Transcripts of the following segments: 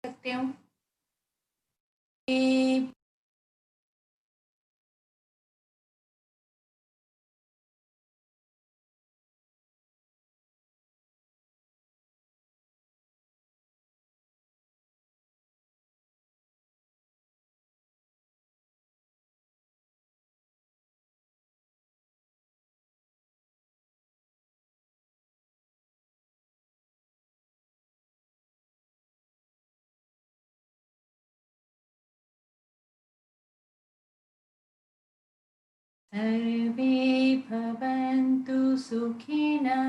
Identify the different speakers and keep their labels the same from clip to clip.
Speaker 1: सकते हो कि सर्वे भवन्तु सुखिनः,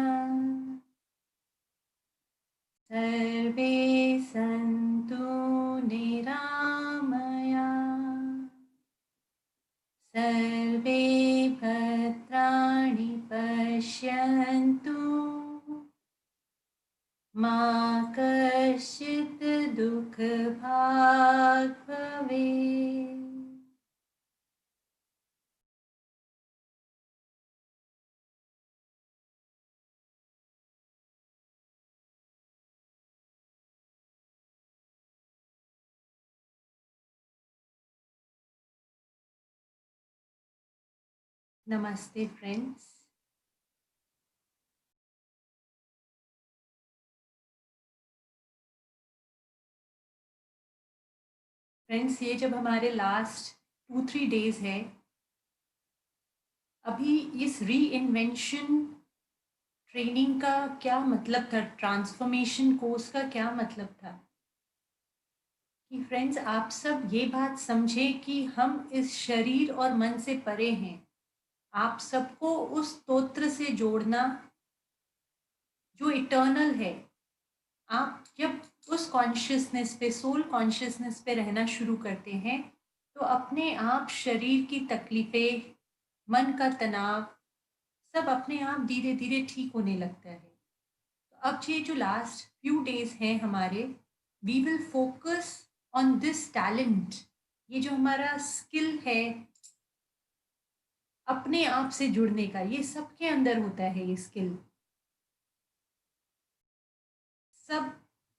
Speaker 1: सर्वे सन्तु निरामयाः, सर्वे भद्राणि पश्यन्तु, मा कश्चित् दुःखभाग् भवेत्। नमस्ते फ्रेंड्स। फ्रेंड्स, ये जब हमारे लास्ट 2-3 डेज है, अभी इस री इन्वेंशन ट्रेनिंग का क्या मतलब था, ट्रांसफॉर्मेशन कोर्स का क्या मतलब था कि फ्रेंड्स आप सब ये बात समझे कि हम इस शरीर और मन से परे हैं। आप सबको उस स्तोत्र से जोड़ना जो इटर्नल है। आप जब उस कॉन्शियसनेस पे, सोल कॉन्शियसनेस पे रहना शुरू करते हैं तो अपने आप शरीर की तकलीफें, मन का तनाव सब अपने आप धीरे धीरे ठीक होने लगता है। तो अब ये जो लास्ट फ्यू डेज हैं हमारे, we will focus on this talent. ये जो हमारा स्किल है अपने आप से जुड़ने का, ये सबके अंदर होता है। ये स्किल सब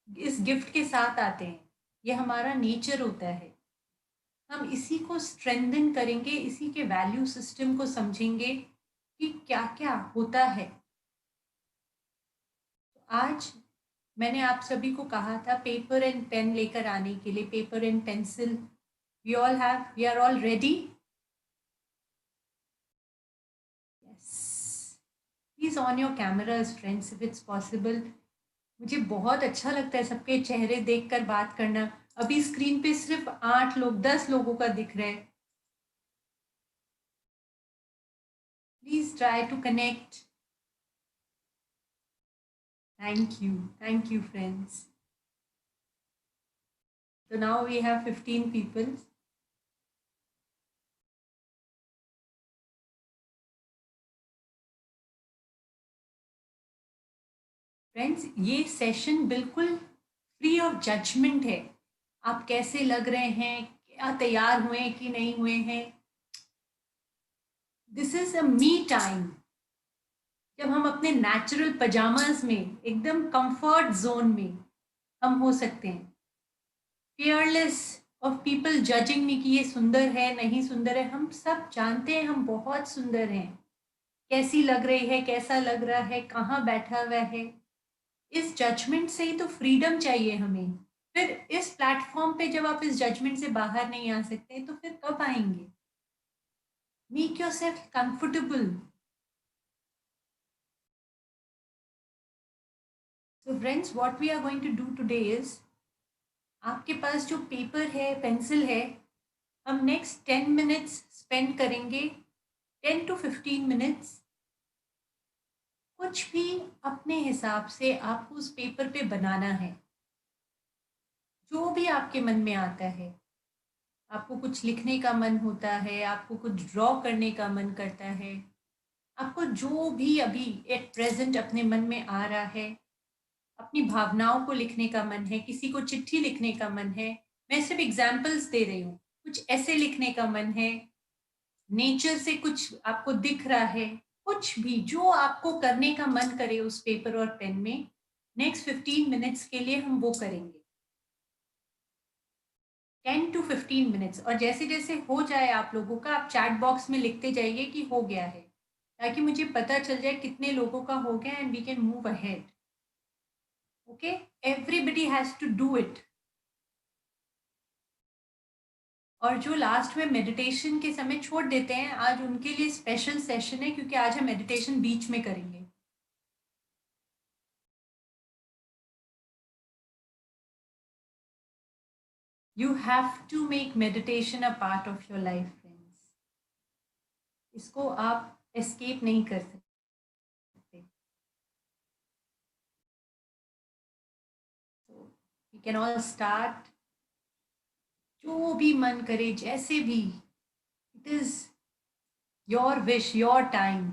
Speaker 1: इस गिफ्ट के साथ आते हैं, ये हमारा नेचर होता है। हम इसी को स्ट्रेंथन करेंगे, इसी के वैल्यू सिस्टम को समझेंगे कि क्या क्या होता है। तो आज मैंने आप सभी को कहा था पेपर एंड पेन लेकर आने के लिए, paper and pencil. We are all ready. Yes, please on your cameras friends if it's possible. मुझे बहुत अच्छा लगता है सबके चेहरे देखकर बात करना। अभी स्क्रीन पे सिर्फ 8 लोग, 10 लोगों का दिख रहा है। Please try to connect. Thank you friends. So now we have 15 people. Friends, ये सेशन बिल्कुल फ्री ऑफ जजमेंट है। आप कैसे लग रहे हैं, क्या तैयार हुए कि नहीं हुए हैं, this is a me time. जब हम अपने नेचुरल पजामाज में, एकदम कंफर्ट जोन में हम हो सकते हैं, fearless of people judging me कि ये सुंदर है नहीं सुंदर है। हम सब जानते हैं हम बहुत सुंदर हैं। कैसी लग रही है, कैसा लग रहा है, कहाँ बैठा हुआ है, इस जजमेंट से ही तो फ्रीडम चाहिए हमें। फिर इस प्लेटफॉर्म पे जब आप इस जजमेंट से बाहर नहीं आ सकते तो फिर कब आएंगे? Make yourself comfortable. So friends, what we are going to do today is, आपके पास जो पेपर है, पेंसिल है, हम नेक्स्ट 10 मिनट्स स्पेंड करेंगे। 10 to 15 मिनट्स। कुछ भी अपने हिसाब से आपको उस पेपर पे बनाना है, जो भी आपके मन में आता है। आपको कुछ लिखने का मन होता है, आपको कुछ ड्रॉ करने का मन करता है, आपको जो भी अभी एट प्रेजेंट अपने मन में आ रहा है, अपनी भावनाओं को लिखने का मन है, किसी को चिट्ठी लिखने का मन है। मैं सिर्फ एग्जाम्पल्स दे रही हूँ। कुछ ऐसे लिखने का मन है, नेचर से कुछ आपको दिख रहा है, कुछ भी जो आपको करने का मन करे उस पेपर और पेन में, नेक्स्ट 15 मिनट्स के लिए हम वो करेंगे। 10 to 15 मिनट्स, और जैसे जैसे हो जाए आप लोगों का, आप चैट बॉक्स में लिखते जाइए कि हो गया है, ताकि मुझे पता चल जाए कितने लोगों का हो गया, and we can move ahead. Okay, everybody has to do it. और जो लास्ट में मेडिटेशन के समय छोड़ देते हैं, आज उनके लिए स्पेशल सेशन है, क्योंकि आज हम मेडिटेशन बीच में करेंगे। You have to make meditation a part of your life friends. इसको आप एस्केप नहीं कर सकते। तो वी कैन ऑल स्टार्ट। जो भी मन करे, जैसे भी, it is your wish, your time.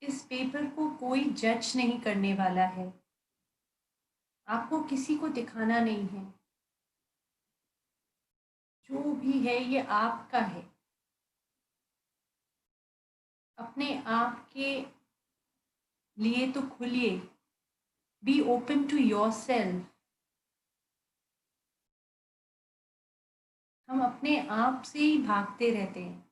Speaker 1: इस पेपर को कोई जज नहीं करने वाला है। आपको किसी को दिखाना नहीं है। जो भी है, ये आपका है। अपने आप के लिए तो खुलिए। Be open to yourself. हम अपने आप से ही भागते रहते हैं।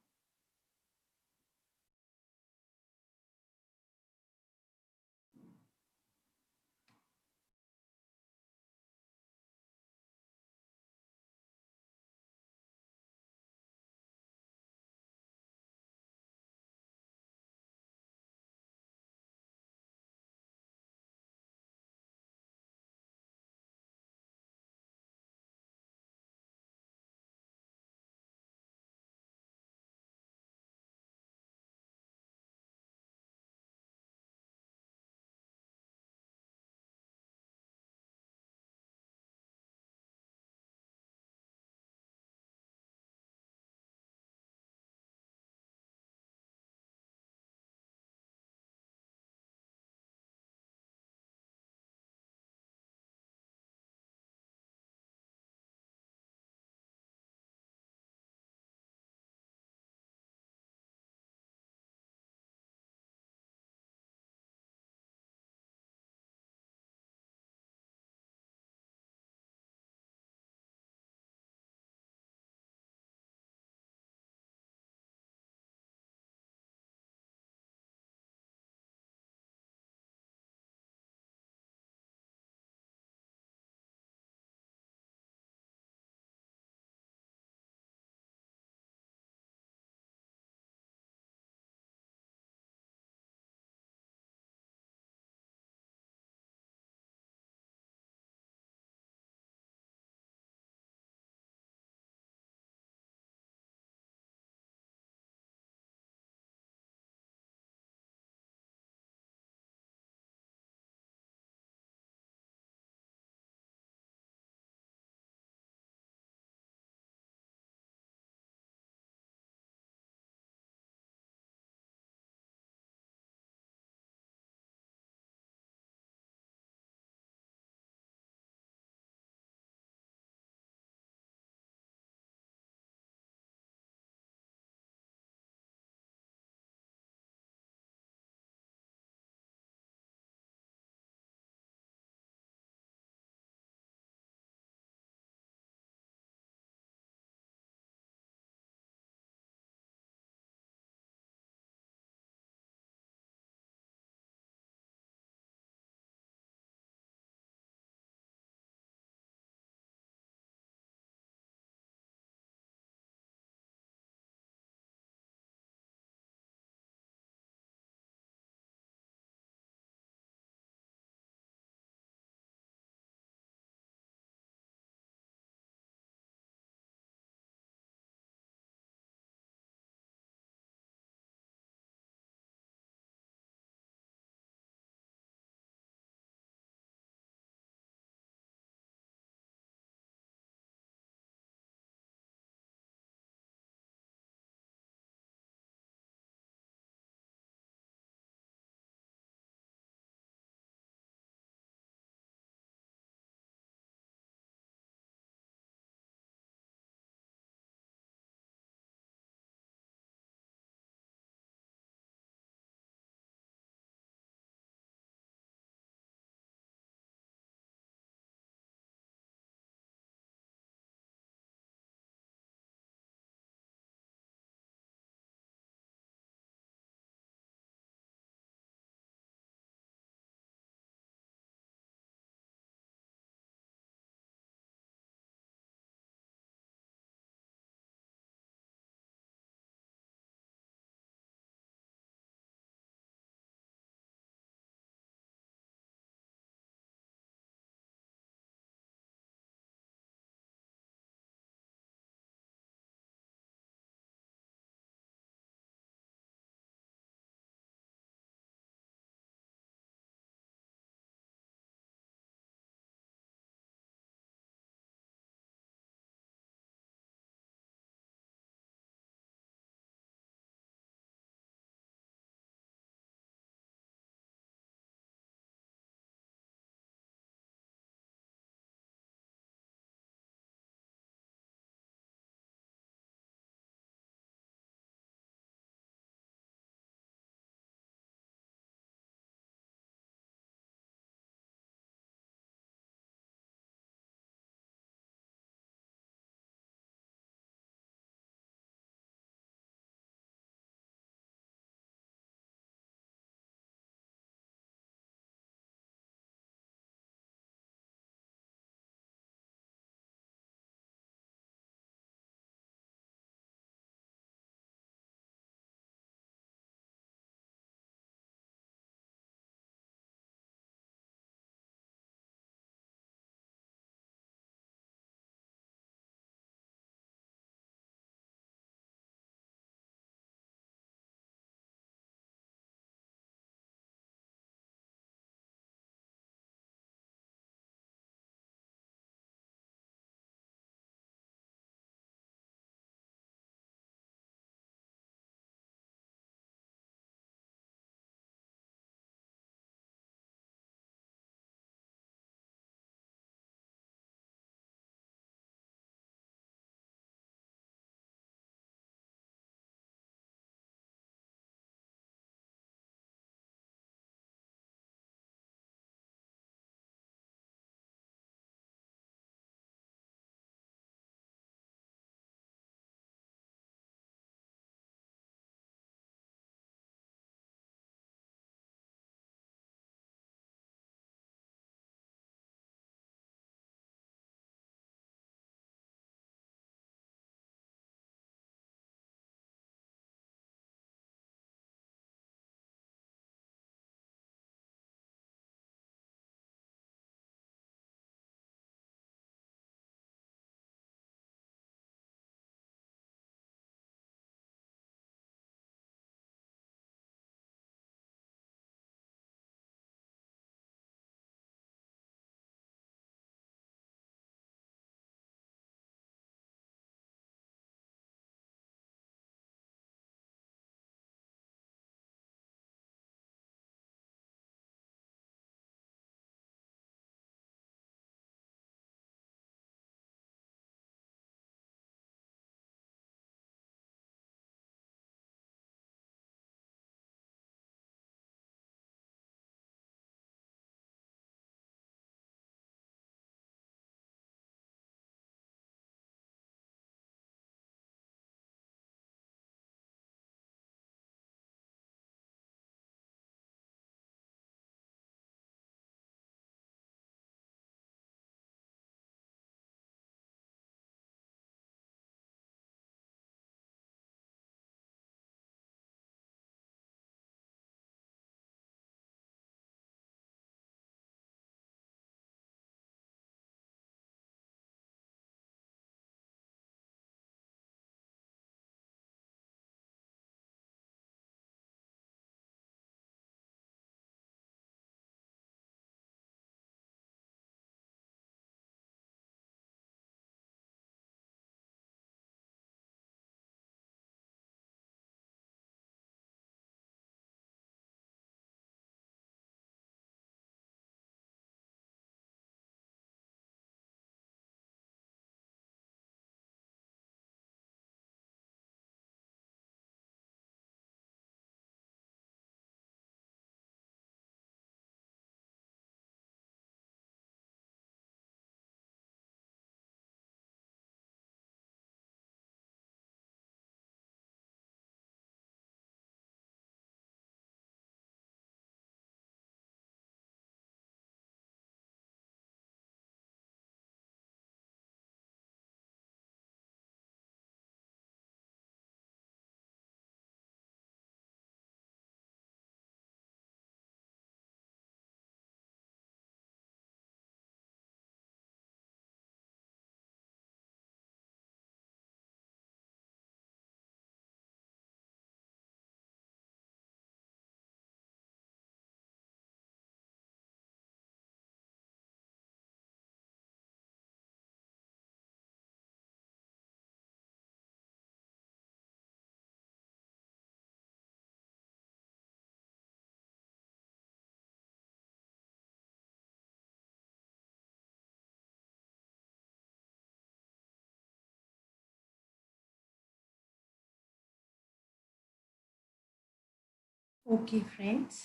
Speaker 1: ओके फ्रेंड्स,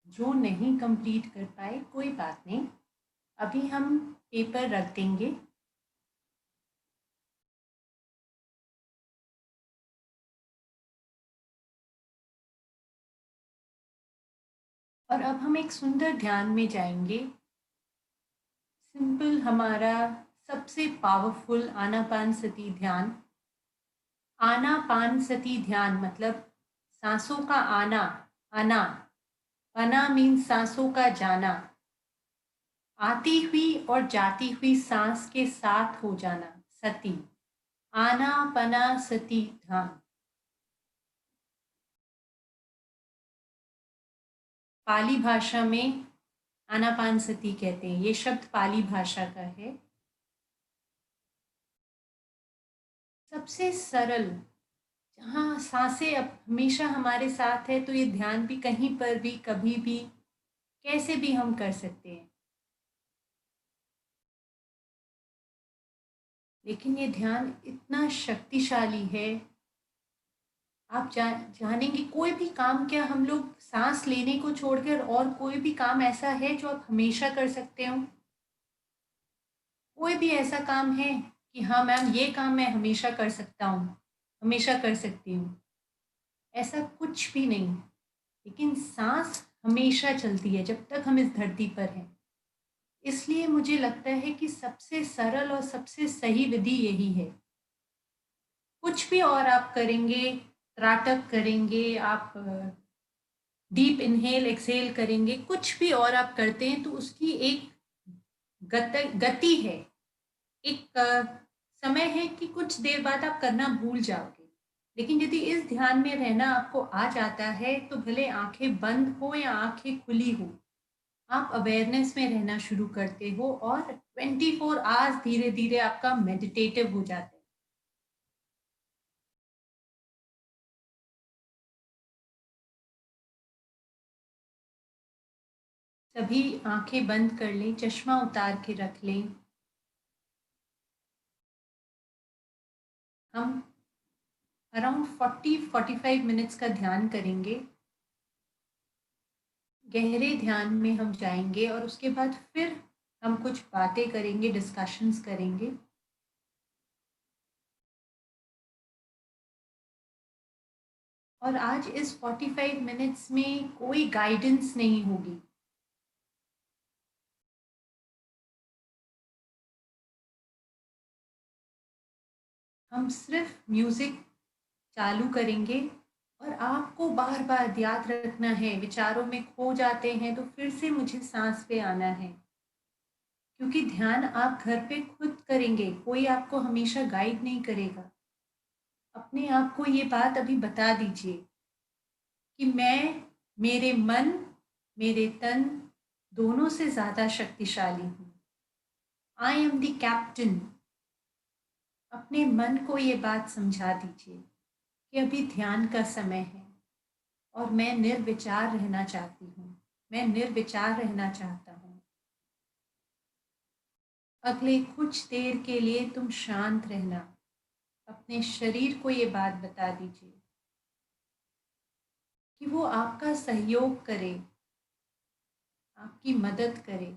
Speaker 1: जो नहीं कंप्लीट कर पाए कोई बात नहीं, अभी हम पेपर रख देंगे। और अब हम एक सुंदर ध्यान में जाएंगे। सिंपल हमारा सबसे पावरफुल आनापानसती ध्यान। आनापानसती ध्यान मतलब सांसों का आना, आना, आना मीन्स सांसों का जाना, आती हुई और जाती हुई सांस के साथ हो जाना, सती, आनापानसती ध्यान। पाली भाषा में आनापानसती कहते हैं, ये शब्द पाली भाषा का है। सबसे सरल, जहाँ सांसें अब हमेशा हमारे साथ है, तो ये ध्यान भी कहीं पर भी कभी भी कैसे भी हम कर सकते हैं। लेकिन ये ध्यान इतना शक्तिशाली है, आप जानेंगे कोई भी काम, क्या हम लोग सांस लेने को छोड़कर और कोई भी काम ऐसा है जो आप हमेशा कर सकते हो? कोई भी ऐसा काम है कि हाँ मैम ये काम मैं हमेशा कर सकता हूँ, हमेशा कर सकती हूँ? ऐसा कुछ भी नहीं। लेकिन सांस हमेशा चलती है जब तक हम इस धरती पर हैं। इसलिए मुझे लगता है कि सबसे सरल और सबसे सही विधि यही है। कुछ भी और आप करेंगे, त्राटक करेंगे, आप डीप इनहेल एक्सहेल करेंगे, कुछ भी और आप करते हैं तो उसकी एक गति है, एक समय है कि कुछ देर बाद आप करना भूल जाओगे। लेकिन यदि इस ध्यान में रहना आपको आ जाता है, तो भले आंखें बंद हो या आंखें खुली हो, आप अवेयरनेस में रहना शुरू करते हो और 24 आवर्स धीरे धीरे आपका मेडिटेटिव हो जाता है। सभी आंखें बंद कर लें, चश्मा उतार के रख लें। हम अराउंड 40-45 मिनट्स का ध्यान करेंगे। गहरे ध्यान में हम जाएंगे और उसके बाद फिर हम कुछ बातें करेंगे, डिस्कशंस करेंगे। और आज इस 45 मिनट्स में कोई गाइडेंस नहीं होगी। हम सिर्फ म्यूजिक चालू करेंगे और आपको बार बार याद रखना है, विचारों में खो जाते हैं तो फिर से मुझे सांस पे आना है। क्योंकि ध्यान आप घर पे खुद करेंगे, कोई आपको हमेशा गाइड नहीं करेगा। अपने आप को ये बात अभी बता दीजिए कि मैं, मेरे मन, मेरे तन दोनों से ज्यादा शक्तिशाली हूँ। I am the captain. अपने मन को ये बात समझा दीजिए कि अभी ध्यान का समय है और मैं निर्विचार रहना चाहती हूँ, मैं निर्विचार रहना चाहता हूँ। अगले कुछ देर के लिए तुम शांत रहना। अपने शरीर को ये बात बता दीजिए कि वो आपका सहयोग करे, आपकी मदद करे,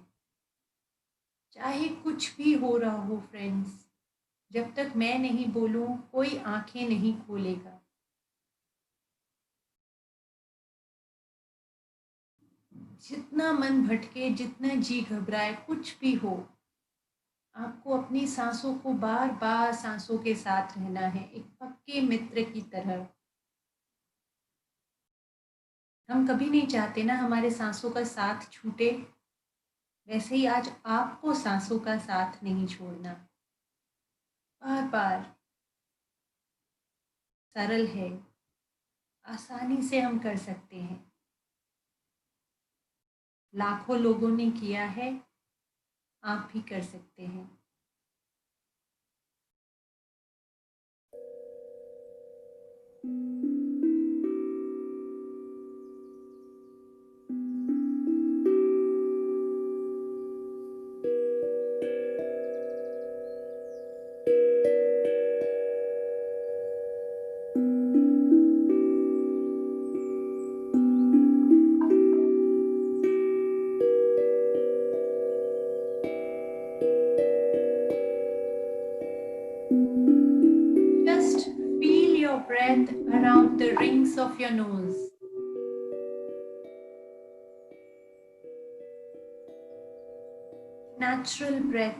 Speaker 1: चाहे कुछ भी हो रहा हो फ्रेंड्स। जब तक मैं नहीं बोलूं कोई आंखें नहीं खोलेगा। जितना मन भटके, जितना जी घबराए, कुछ भी हो, आपको अपनी सांसों को बार बार सांसों के साथ रहना है, एक पक्के मित्र की तरह। हम कभी नहीं चाहते ना हमारे सांसों का साथ छूटे। वैसे ही आज आपको सांसों का साथ नहीं छोड़ना। बार बार, सरल है, आसानी से हम कर सकते हैं। लाखों लोगों ने किया है, आप भी कर सकते हैं। your breath around the rings of your nose. Natural breath.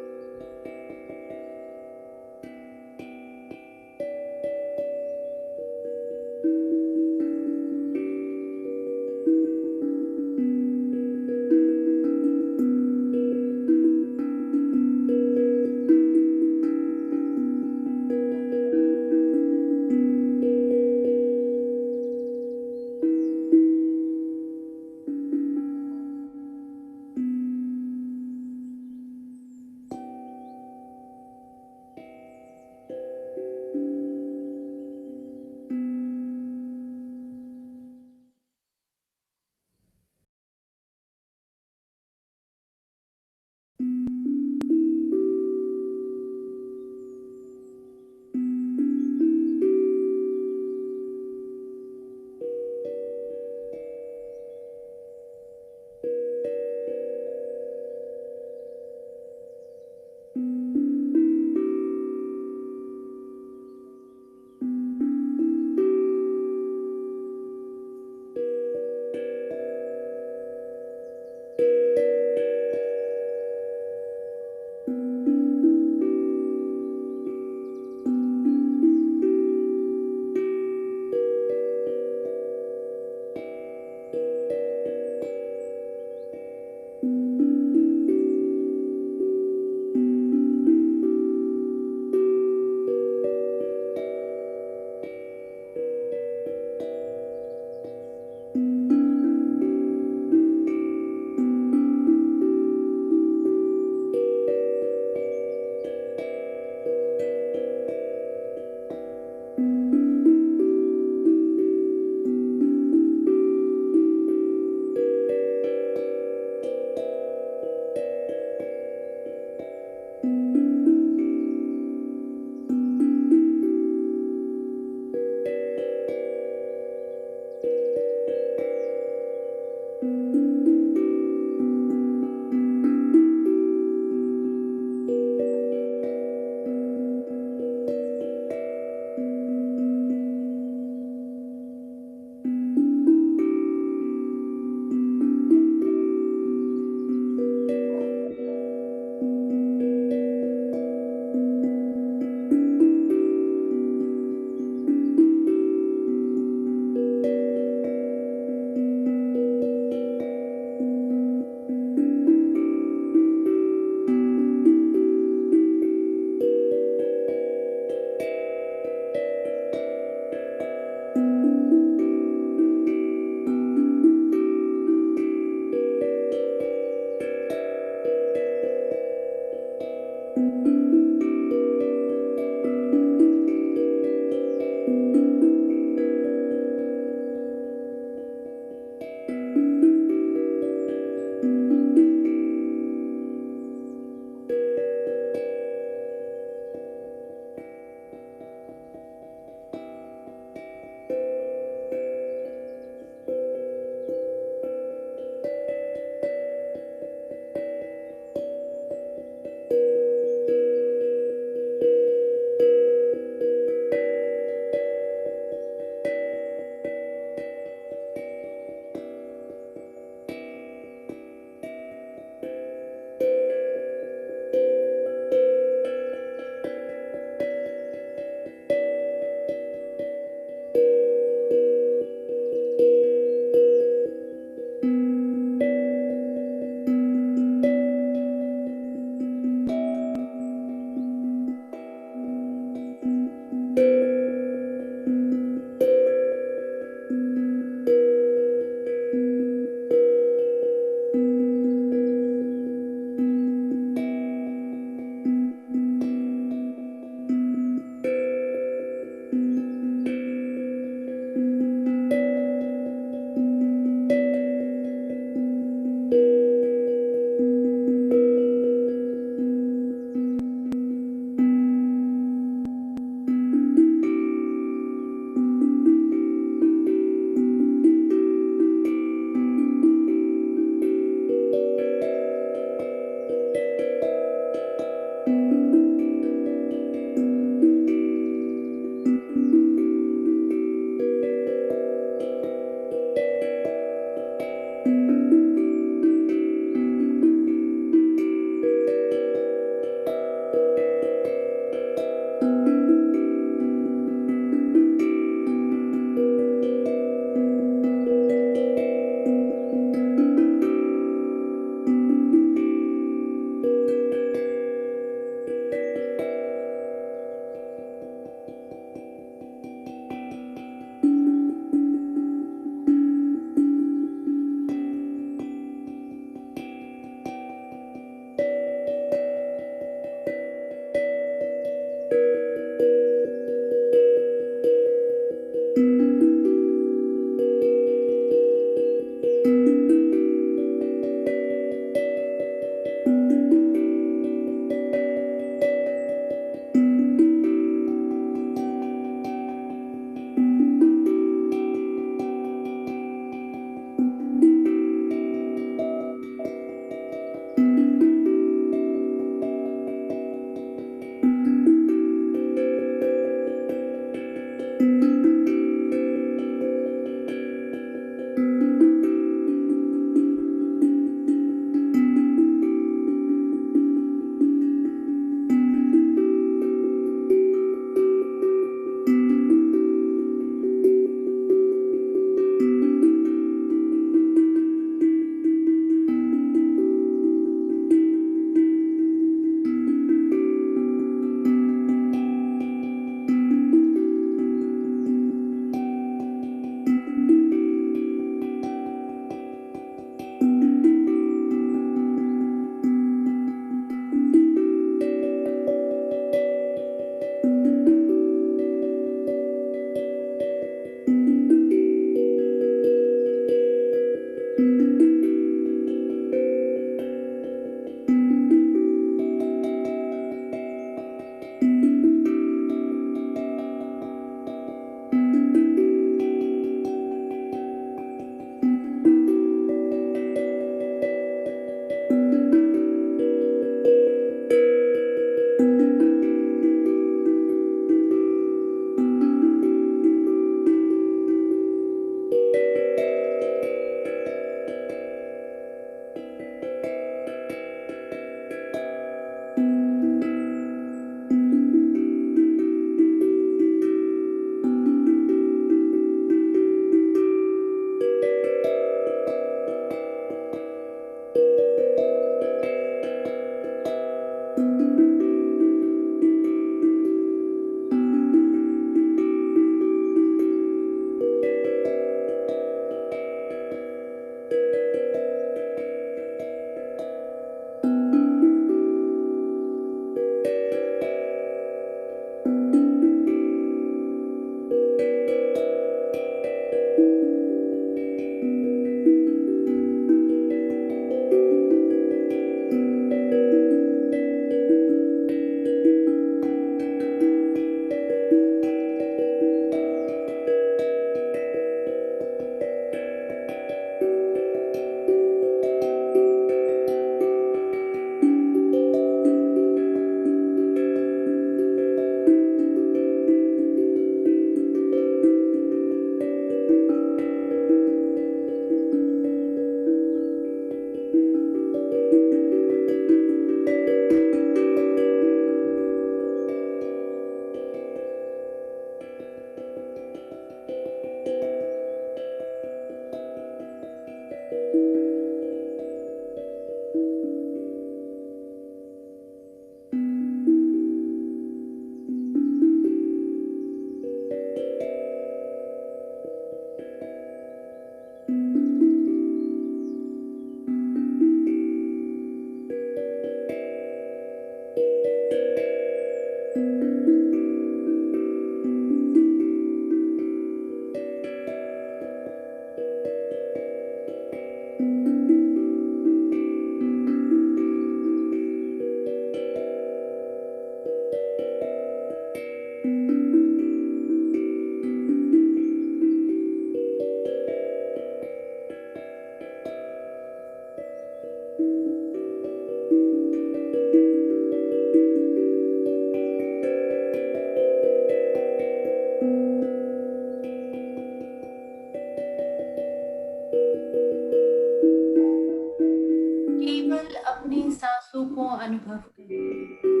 Speaker 1: केवल अपनी सांसों को अनुभव करें।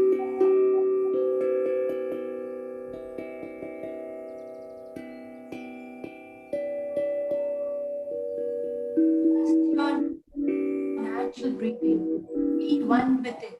Speaker 1: Trust your natural breathing. Be one with it.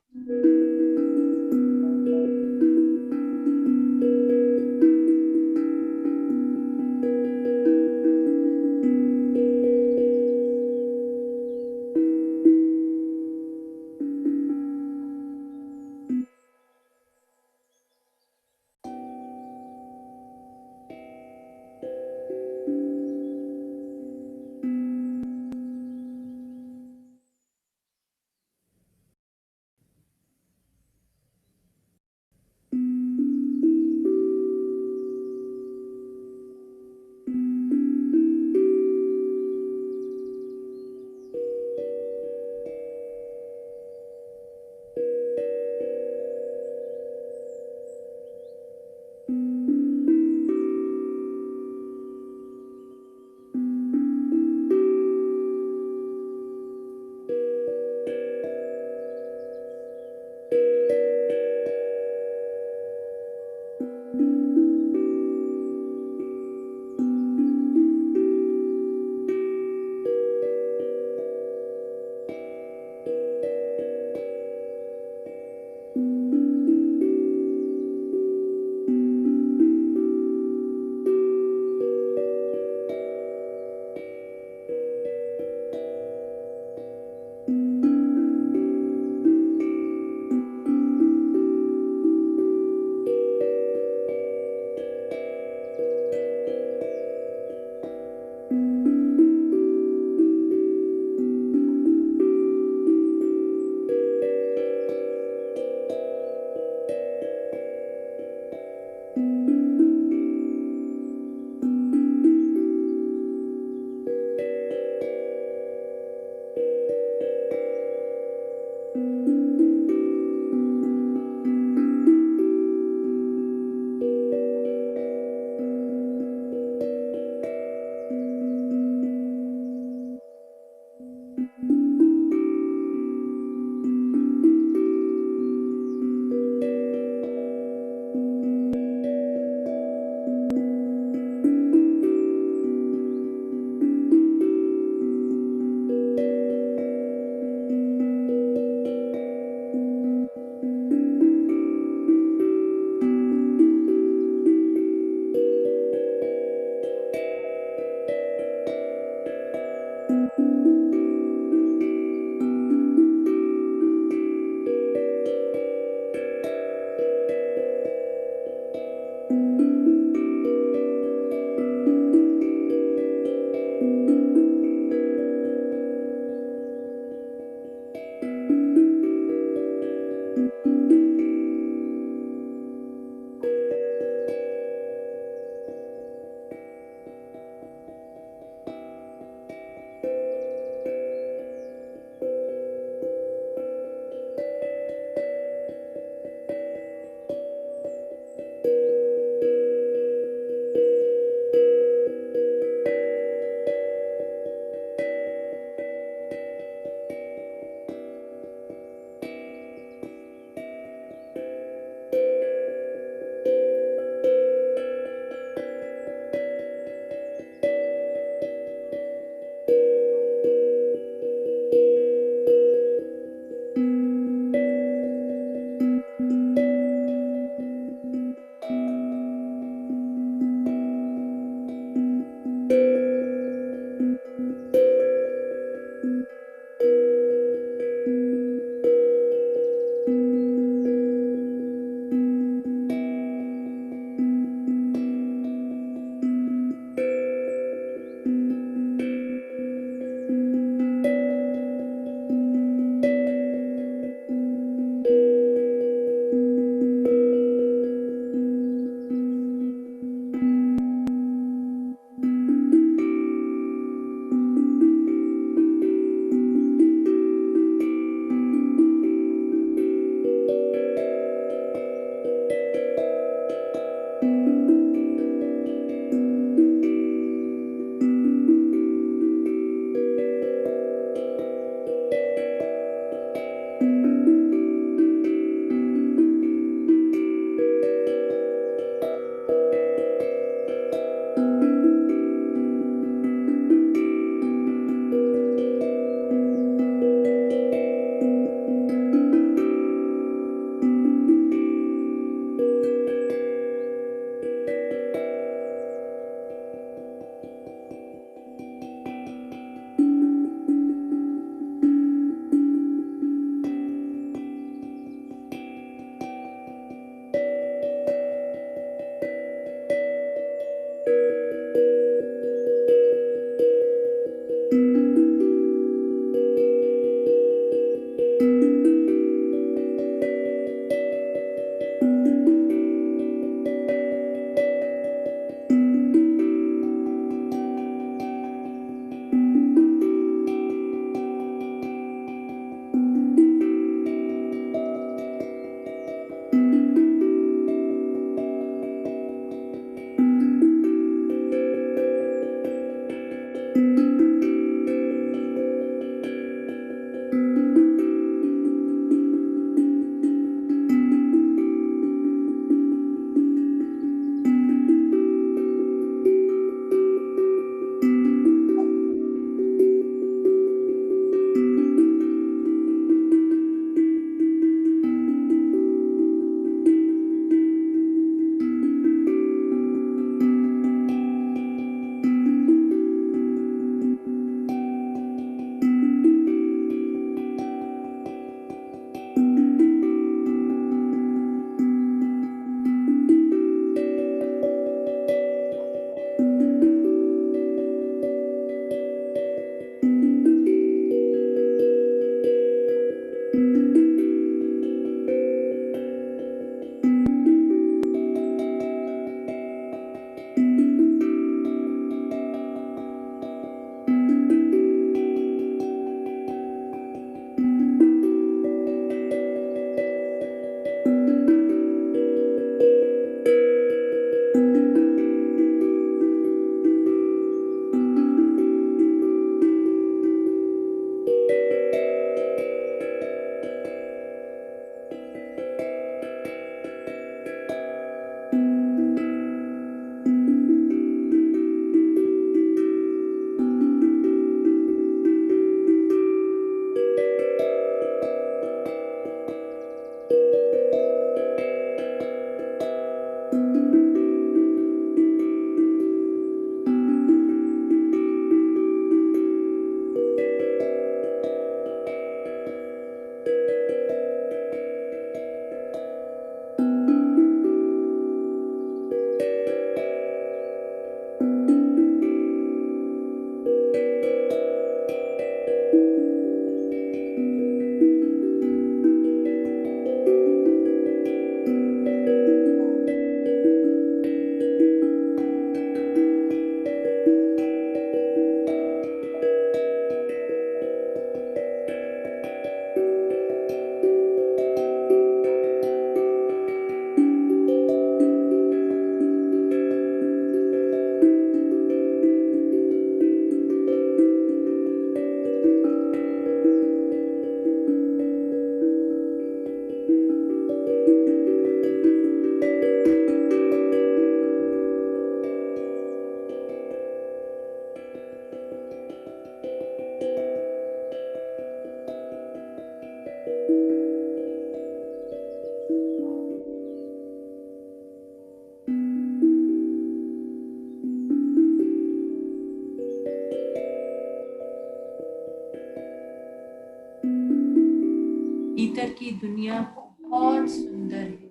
Speaker 1: भीतर की दुनिया बहुत सुंदर है।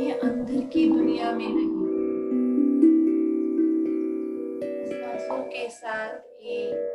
Speaker 1: ये अंदर की दुनिया में रहिए, सांसों के साथ एक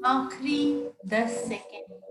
Speaker 1: आखिरी 10 सेकेंड।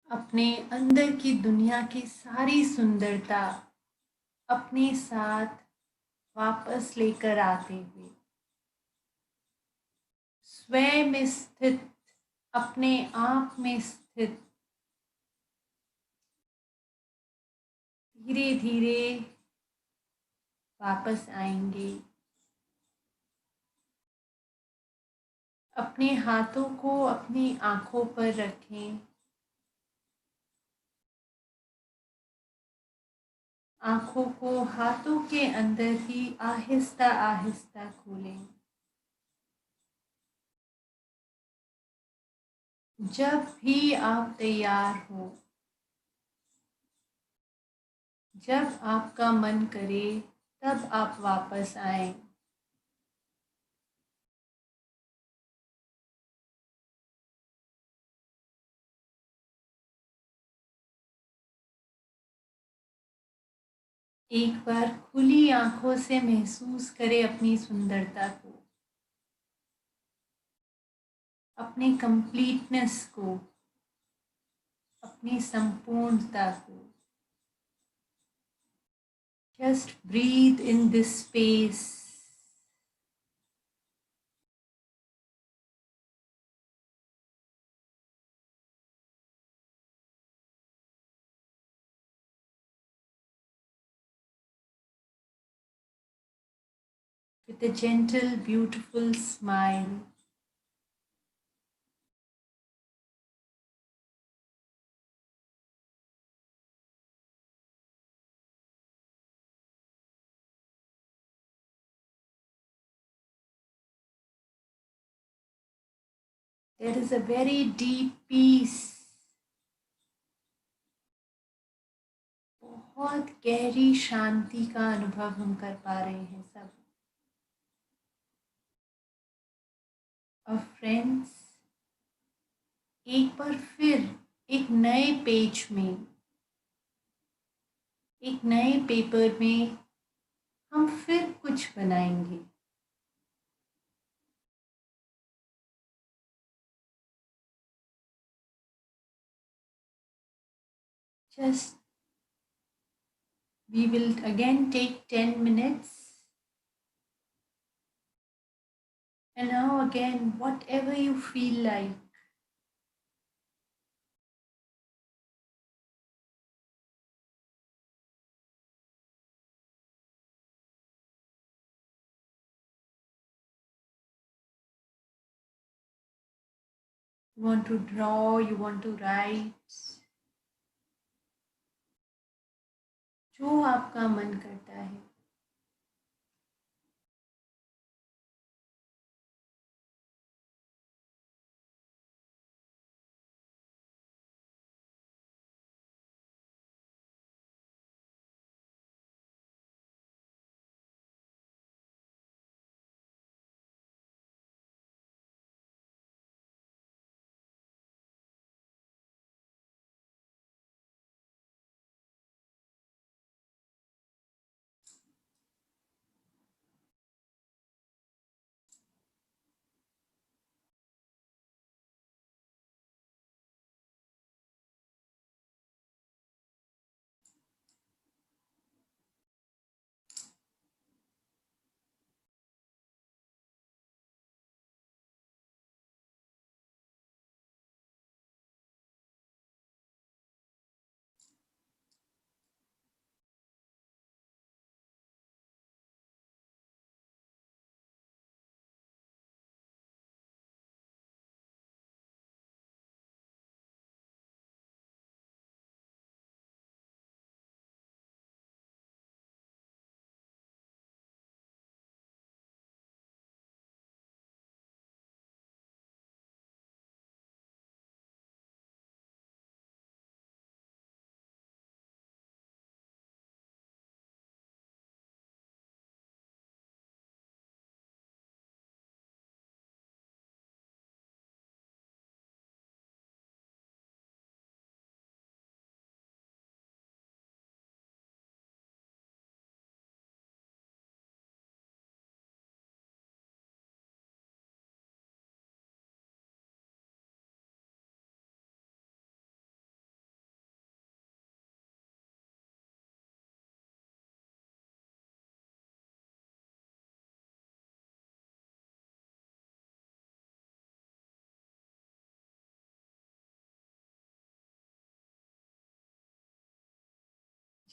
Speaker 1: अपने अंदर की दुनिया की सारी सुंदरता अपने साथ वापस लेकर आते हुए स्वयं में स्थित, अपने आप में स्थित, धीरे धीरे वापस आएंगे। अपने हाथों को अपनी आंखों पर रखें। आंखों को हाथों के अंदर ही आहिस्ता आहिस्ता खोलें। जब भी आप तैयार हो, जब आपका मन करे, तब आप वापस आएं। एक बार खुली आंखों से महसूस करें अपनी सुंदरता को, अपनी कंप्लीटनेस को, अपनी संपूर्णता को। Just breathe in this space. With a gentle, beautiful smile. There is a very deep peace. बहुत गहरी शांति का अनुभव हम कर पा रहे हैं सब। और फ्रेंड्स, एक बार फिर एक नए पेज में, एक नए पेपर में हम फिर कुछ बनाएंगे। Just we will again take 10 minutes And now again, whatever you feel like. You want to draw, you want to write, जो आपका मन करता है.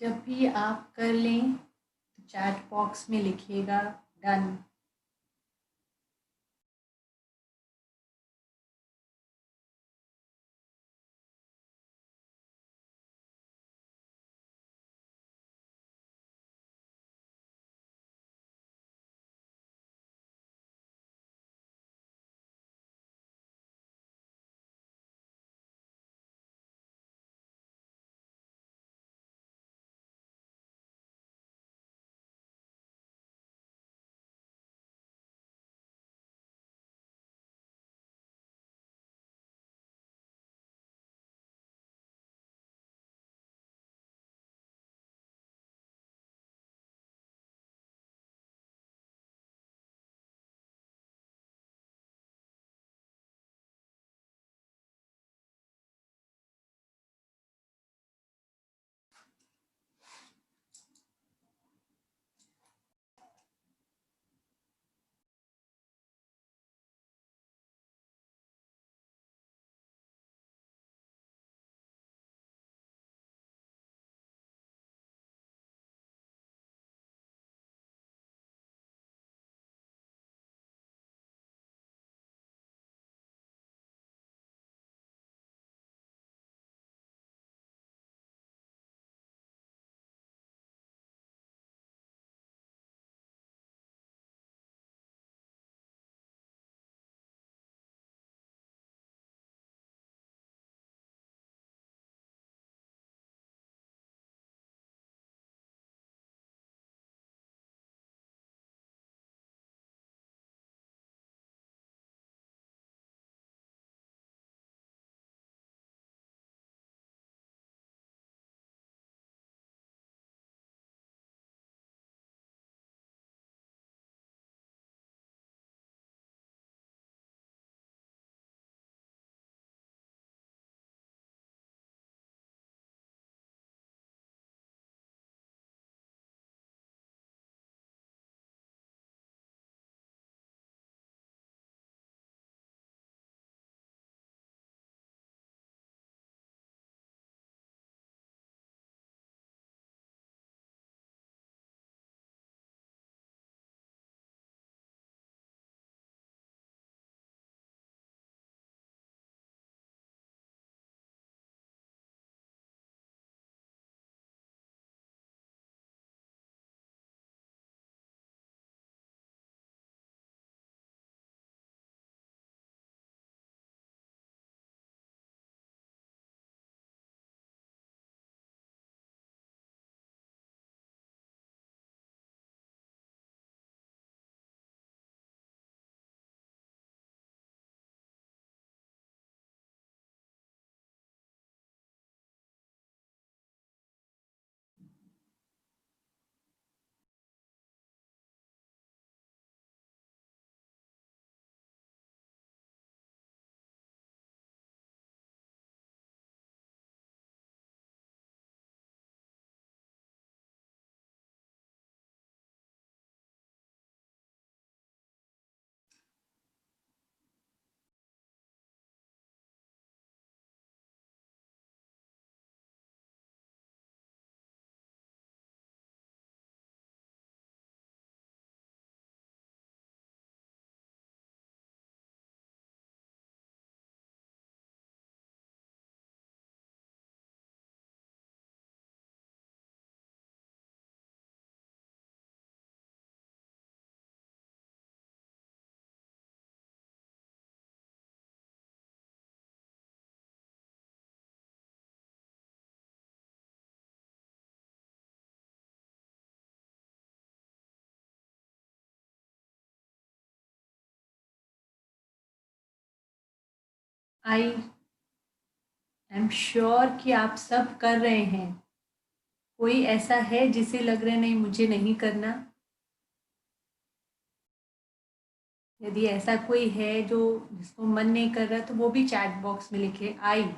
Speaker 1: जब भी आप कर लें तो चैट बॉक्स में लिखिएगा डन. आई एम श्योर कि आप सब कर रहे हैं। कोई ऐसा है जिसे लग रहा है नहीं मुझे नहीं करना? यदि ऐसा कोई है जो जिसको मन नहीं कर रहा तो वो भी चैट बॉक्स में लिखे आई।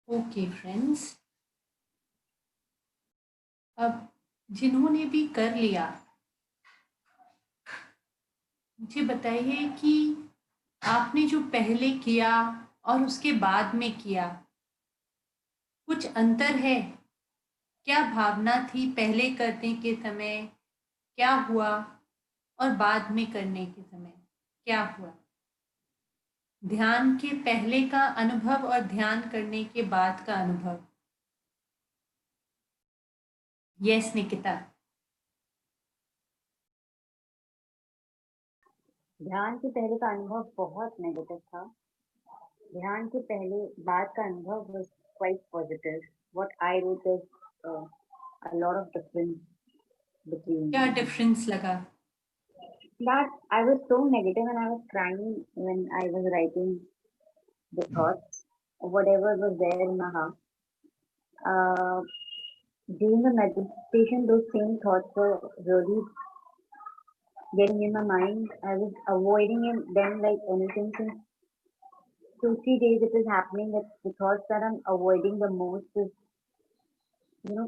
Speaker 1: ओके फ्रेंड्स, अब जिन्होंने भी कर लिया मुझे बताइए कि आपने जो पहले किया और उसके बाद में किया कुछ अंतर है? क्या भावना थी पहले करने के समय, क्या हुआ, और बाद में करने के समय क्या हुआ? ध्यान के पहले का अनुभव और ध्यान करने के बाद का अनुभव। यस निकिता।
Speaker 2: ध्यान के पहले का अनुभव बहुत नेगेटिव था। ध्यान के पहले बाद का अनुभव was quite positive. What I wrote is a lot of difference between
Speaker 1: क्या डिफरेंस लगा?
Speaker 2: that. I was so negative and I was crying when I was writing the thoughts, whatever was there in my heart. Uh, During the meditation, those same thoughts were really getting in my mind. I was avoiding them like anything since 2 3 days it is happening that the thoughts that I'm avoiding the most is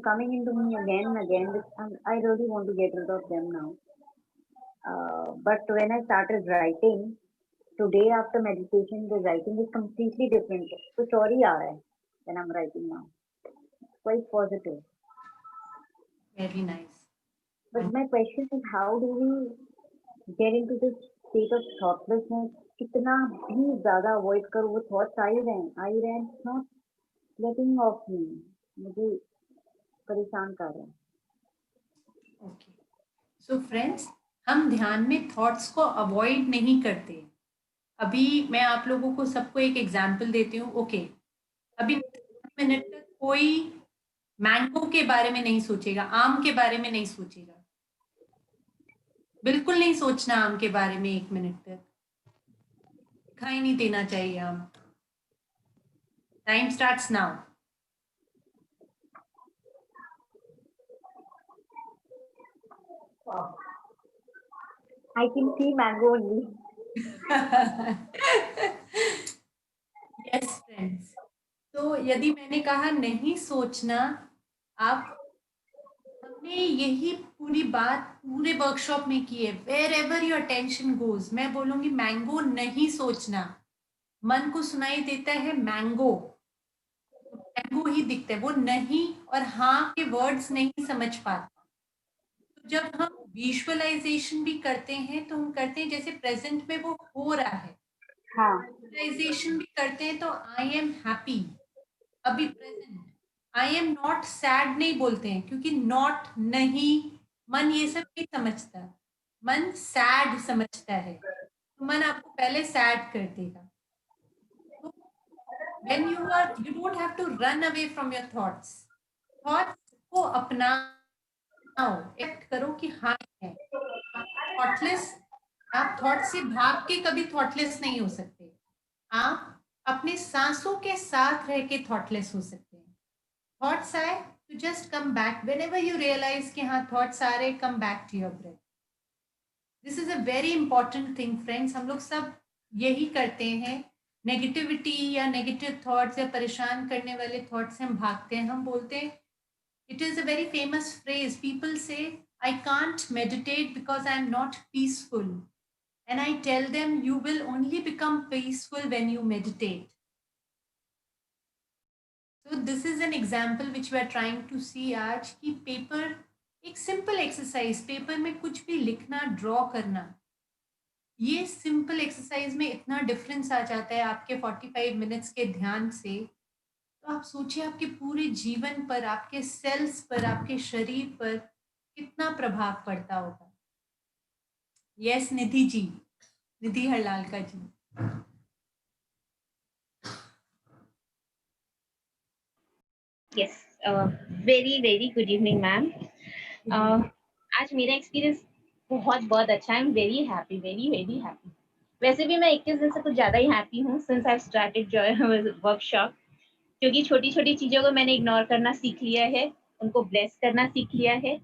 Speaker 2: coming into me again and again which I really want to get rid of them now. But when I started writing today after meditation, the writing is completely different. So sorry aa when I'm writing now. Quite positive.
Speaker 1: Very nice.
Speaker 2: But my question is how do we get into this state of thoughtlessness? कितना भी ज़्यादा avoid करो वो thoughts आ ही रहे हैं, it's not letting off me. मुझे परेशान कर रहा है.
Speaker 1: ओके, सो फ्रेंड्स, हम ध्यान में थॉट्स को अवॉइड नहीं करते। अभी मैं आप लोगों को सबको एक एग्जाम्पल देती हूँ। ओके, अभी 1 मिनट तक कोई मैंगो के बारे में नहीं सोचेगा, आम के बारे में नहीं सोचेगा। बिल्कुल नहीं सोचना आम के बारे में 1 मिनट तक। दिखाई नहीं देना चाहिए आम। Time starts now.
Speaker 2: I can see mango only.
Speaker 1: Yes friends, तो यदि मैंने कहा नहीं सोचना, आप हमने यही पूरी बात पूरे वर्कशॉप में की है। Wherever your attention goes, मैं बोलूंगी मैंगो नहीं सोचना। मन को सुनाई देता है मैंगो, तो मैंगो ही दिखता है, वो नहीं और हाँ के वर्ड्स नहीं समझ पाता। तो जब हम विजुअलाइजेशन भी करते हैं तो हम करते हैं जैसे प्रेजेंट में वो हो रहा है।
Speaker 2: हाँ.
Speaker 1: विजुअलाइजेशन भी करते हैं तो आई एम हैप्पी, अभी present. I am not sad नहीं बोलते हैं क्योंकि नॉट नहीं, मन ये सब नहीं समझता। मन सैड समझता है, तो मन आपको पहले सैड कर देगा। तो when you don't have to run away from your thoughts. Thoughts को अपनाओ, एक्ट करो कि हाँ है। आप थॉटलेस, आप थॉट से भाग के कभी थॉटलेस नहीं हो सकते। आप अपने सांसों के साथ रह के थॉटलेस हो सकते हैं। थॉट्स आए तो just come back whenever you realise कि हाँ थॉट्स आ रहे, come back to your breath. This is a very important thing friends. हम लोग सब यही करते हैं। नेगेटिविटी या नेगेटिव थॉट्स या परेशान करने वाले थॉट्स से हम भागते हैं। हम बोलते हैं, it is a very famous phrase, people say I can't meditate because I am not peaceful, and I tell them you will only become peaceful when you meditate. So this is an example which we are trying to see आज कि paper, एक simple exercise, paper में कुछ भी लिखना, draw करना, ये simple exercise में इतना डिफरेंस आ जाता है आपके 45 मिनट्स के ध्यान से। तो आप सोचिए आपके पूरे जीवन पर, आपके सेल्स पर, आपके शरीर पर कितना प्रभाव पड़ता होगा। यस निधि जी, निधि हरलाल का जी।
Speaker 3: Yes, very very good evening, ma'am. आज मेरा एक्सपीरियंस बहुत बहुत अच्छा है. I am very happy, very very happy. वैसे भी मैं 21 दिन से कुछ ज़्यादा ही हैप्पी हूँ सिंस आई स्टार्टेड वर्कशॉप, क्योंकि छोटी छोटी चीज़ों को मैंने इग्नोर करना सीख लिया है, उनको ब्लेस करना सीख लिया है.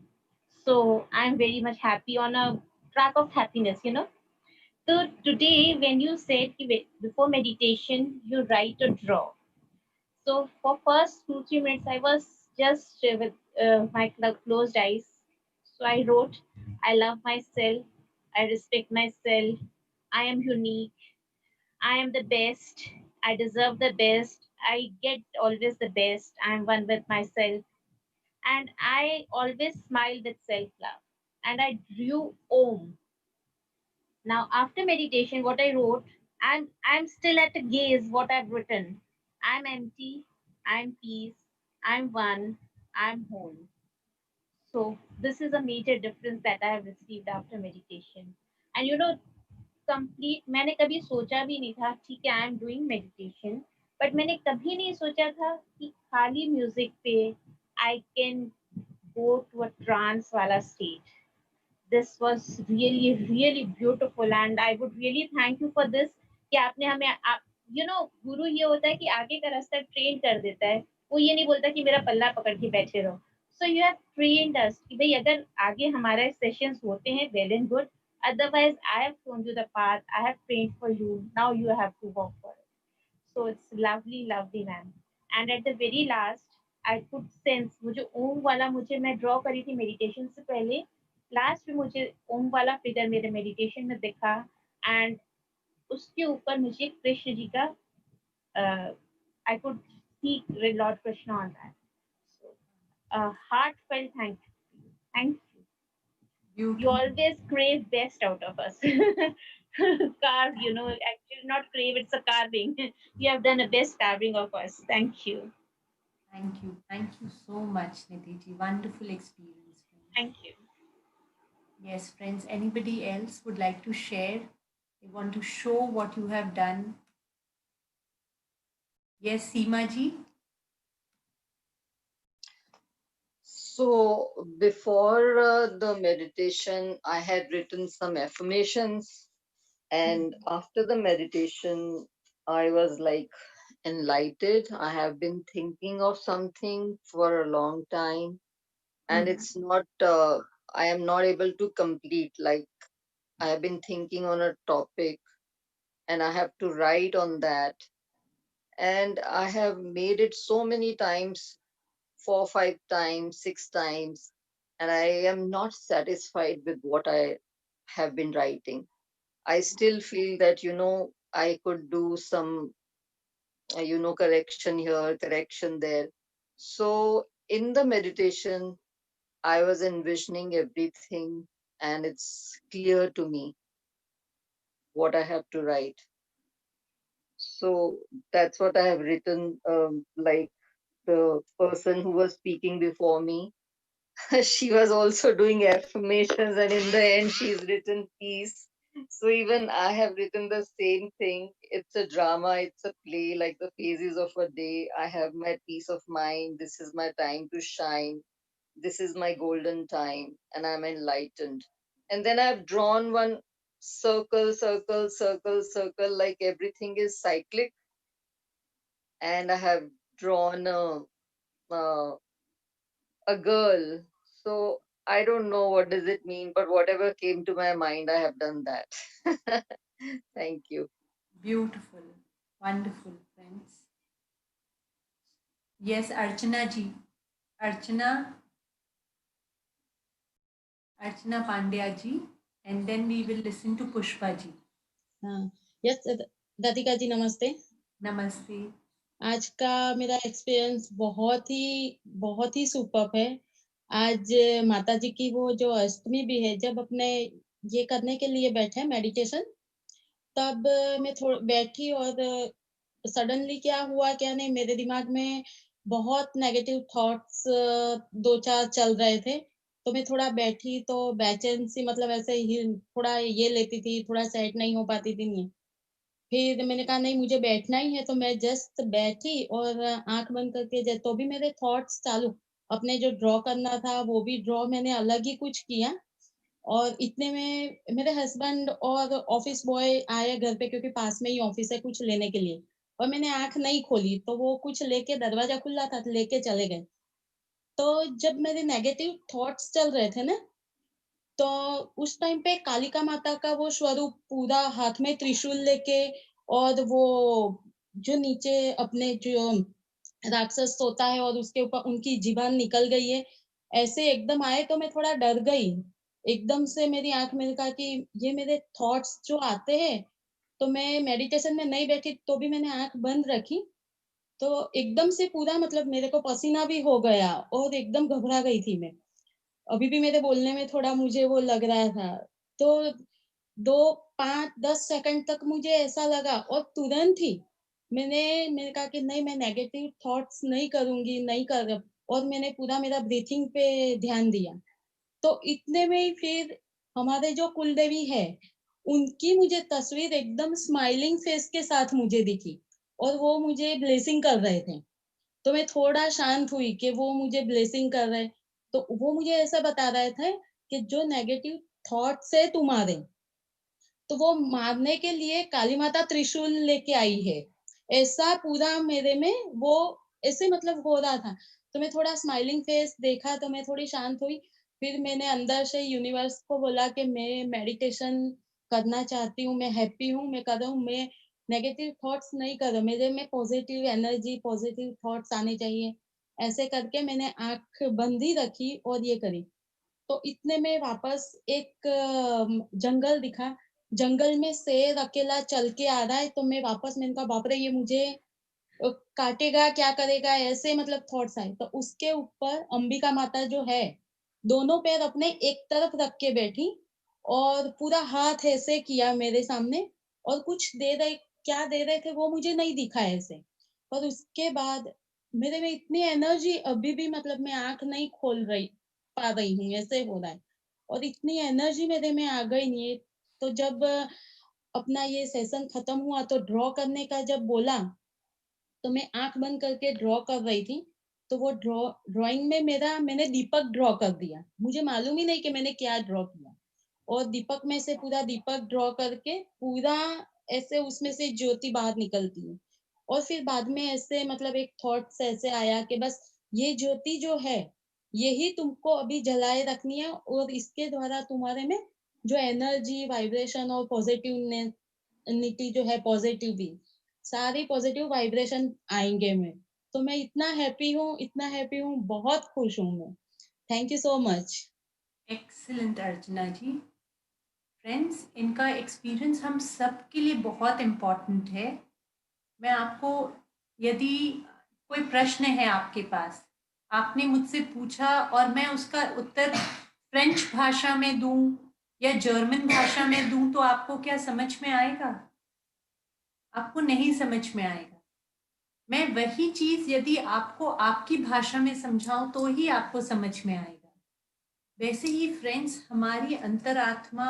Speaker 3: So I am very much happy on a track of happiness, you know. So today when you said before meditation you write or draw, so for first 2 3 minutes, I was just with my closed eyes. So I wrote, I love myself, I respect myself, I am unique, I am the best, I deserve the best, I get always the best, I am one with myself, and I always smile with self love. And I drew Om. Now, after meditation, what I wrote, I'm still at a gaze what I've written. I'm empty, I'm peace, I'm one, I'm whole. So this is a major difference that I have received after meditation. And you know, complete मैंने कभी सोचा भी नहीं था, ठीक है I am doing meditation, but मैंने कभी नहीं सोचा था कि खाली म्यूजिक पे I can go to a trance वाला state. This was really really beautiful and I would really thank you for this कि आपने हमें you know, गुरु ये होता है कि आगे का रास्ता ट्रेन कर देता है, वो ये नहीं बोलता कि मेरा पल्ला पकड़ के बैठे रहो. सो यू हैव ट्रेन्ड अस कि भाई अगर आगे हमारे सेशंस होते हैं well and good, otherwise I have shown you the path, I have trained for you, now you have to walk for it. So it's lovely, lovely, ma'am. And at the very last, I could sense वो जो ओम वाला मुझे मैं draw करी थी meditation से पहले, last में मुझे ओम वाला फिगर मेरे मेडिटेशन में दिखा. एंड उसके ऊपर मुझे कृष्ण जी का I could see Lord Krishna on that. So heart fail thank you. You
Speaker 1: Beautiful.
Speaker 3: always crave best out of us. Carve, you know, actually not crave, it's a carving. You have done a best carving of us. Thank you.
Speaker 1: Thank you. Thank you so much, Nidhi. Wonderful experience, friends.
Speaker 3: Thank you.
Speaker 1: Yes, friends. Anybody else would like to share? They want to show what you have done? Yes, Seema ji.
Speaker 4: So before the meditation, I had written some affirmations, and after the meditation, I was like enlightened. I have been thinking of something for a long time, and
Speaker 1: Mhm.
Speaker 4: it's not, I am not able to complete. Like, I have been thinking on a topic, and I have to write on that. And I have made it so many times, 4 5 times, 6 times, and I am not satisfied with what I have been writing. I still feel that, I could do some, correction here, correction there. So in the meditation, I was envisioning everything, and it's clear to me what I have to write. So that's what I have written. Like the person who was speaking before me, she was also doing affirmations, and in the end she's written peace. So even I have written the same thing. It's a drama, it's a play, like the phases of a day. I have my peace of mind, this is my time to shine, this is my golden time, and I'm enlightened. And then I've drawn one circle, circle, circle, circle, like everything is cyclic. and I have drawn a girl. So I don't know what does it mean, but whatever came to my mind, I have done that. Thank you.
Speaker 1: Beautiful, wonderful, friends. Yes, Archana ji. Archana, Archana Pandya ji, and then we will listen to Pushpa ji.
Speaker 5: हाँ, yes Radhika ji नमस्ते।
Speaker 1: Namaste.
Speaker 5: आज का मेरा experience बहुत ही superb है। आज माता जी की वो जो अष्टमी भी है, जब अपने ये करने के लिए बैठे मेडिटेशन, तब मैं थोड़ा बैठी और सडनली क्या हुआ क्या नहीं, मेरे दिमाग में बहुत नेगेटिव थॉट्स 2-4 चल रहे थे। तो मैं थोड़ा बैठी तो बेचैन सी, मतलब ऐसे ही थोड़ा ये लेती थी, थोड़ा सेट नहीं हो पाती थी नहीं। फिर मैंने कहा नहीं, मुझे बैठना ही है, तो मैं जस्ट बैठी और आँख बंद करके तो भी मेरे थॉट्स चालू। अपने जो ड्रॉ करना था वो भी ड्रॉ मैंने अलग ही कुछ किया, और इतने में मेरे हस्बैंड और ऑफिस बॉय आए घर पे, क्योंकि पास में ही ऑफिस है, कुछ लेने के लिए। और मैंने आँख नहीं खोली तो वो कुछ लेके, दरवाजा खुला था, लेके चले गए। तो जब मेरे नेगेटिव थॉट्स चल रहे थे ना, तो उस टाइम पे कालिका माता का वो स्वरूप पूरा हाथ में त्रिशूल लेके, और वो जो नीचे अपने जो राक्षस सोता है और उसके ऊपर उनकी जीभान निकल गई है, ऐसे एकदम आए तो मैं थोड़ा डर गई। एकदम से मेरी आँख में कहा कि ये मेरे थॉट्स जो आते हैं, तो मैं मेडिटेशन में नहीं बैठी तो भी मैंने आँख बंद रखी। तो एकदम से पूरा, मतलब मेरे को पसीना भी हो गया और एकदम घबरा गई थी मैं। अभी भी मेरे बोलने में थोड़ा मुझे वो लग रहा था। तो 2, 5, 10 सेकंड तक मुझे ऐसा लगा, और तुरंत ही मैंने कहा कि नहीं, मैं नेगेटिव थॉट्स नहीं करूँगी, नहीं कर, और मैंने पूरा मेरा ब्रीथिंग पे ध्यान दिया। तो इतने में ही फिर हमारे जो कुलदेवी है, उनकी मुझे तस्वीर एकदम स्माइलिंग फेस के साथ मुझे दिखी, और वो मुझे ब्लेसिंग कर रहे थे। तो मैं थोड़ा शांत हुई कि वो मुझे ब्लेसिंग कर रहे हैं। तो वो मुझे ऐसा बता रहे थे कि जो नेगेटिव थॉट्स है तुम्हारे, तो वो मारने के लिए काली माता त्रिशूल लेके आई है। ऐसा पूरा मेरे में वो ऐसे मतलब हो रहा था। तो मैं थोड़ा स्माइलिंग फेस देखा तो मैं थोड़ी शांत हुई। फिर मैंने अंदर से यूनिवर्स को बोला कि मैं मेडिटेशन करना चाहती हूँ, मैं हैप्पी हूँ, मैं कर रहा हूँ, मैं नेगेटिव थॉट्स नहीं कर रहा, मेरे में पॉजिटिव एनर्जी, पॉजिटिव थॉट्स आने चाहिए। ऐसे करके मैंने आँख बंद ही रखी और ये करी। तो इतने में वापस एक जंगल दिखा। जंगल में शेर अकेला चल के आ रहा है, तो मैं वापस, मैंने कहा बाप रे, ये मुझे काटेगा, क्या करेगा, ऐसे मतलब थॉट्स आए। तो उसके ऊपर अंबिका माता जो है, दोनों पैर अपने एक तरफ रख के बैठी, और पूरा हाथ ऐसे किया मेरे सामने, और कुछ दे रहे, क्या दे रहे थे वो मुझे नहीं दिखा ऐसे। और उसके बाद मेरे में इतनी एनर्जी अभी भी, मतलब मैं आँख नहीं खोल रही पा रही हूँ, ऐसे हो रहा है। और इतनी एनर्जी मेरे में आ गई नहीं है। तो जब अपना ये सेशन खत्म हुआ तो ड्रॉ करने का जब बोला, तो मैं आँख बंद करके ड्रॉ कर रही थी। तो वो ड्राइंग में मैंने दीपक ड्रॉ कर दिया। मुझे मालूम ही नहीं कि मैंने क्या ड्रॉ किया। और दीपक में से पूरा दीपक ड्रॉ करके पूरा ऐसे उसमें से ज्योति बाहर निकलती है। और फिर बाद में ऐसे, मतलब एक थॉट्स ऐसे आया कि बस ये ज्योति जो है, यही तुमको अभी जलाए रखनी है, और इसके द्वारा तुम्हारे में जो एनर्जी, वाइब्रेशन और पॉजिटिवनेस जो है, पॉजिटिव भी सारी पॉजिटिव वाइब्रेशन आएंगे में। तो मैं इतना हैप्पी हूँ, इतना हैप्पी हूँ, बहुत खुश हूँ मैं। Thank you so much.
Speaker 1: Excellent Archana ji. Friends, इनका एक्सपीरियंस हम सब के लिए बहुत इम्पॉर्टेंट है। मैं आपको, यदि कोई प्रश्न है आपके पास, आपने मुझसे पूछा और मैं उसका उत्तर फ्रेंच भाषा में दूं या जर्मन भाषा में दूं, तो आपको क्या समझ में आएगा? आपको नहीं समझ में आएगा। मैं वही चीज यदि आपको आपकी भाषा में समझाऊं तो ही आपको समझ में आएगा। वैसे ही फ्रेंड्स, हमारी अंतरात्मा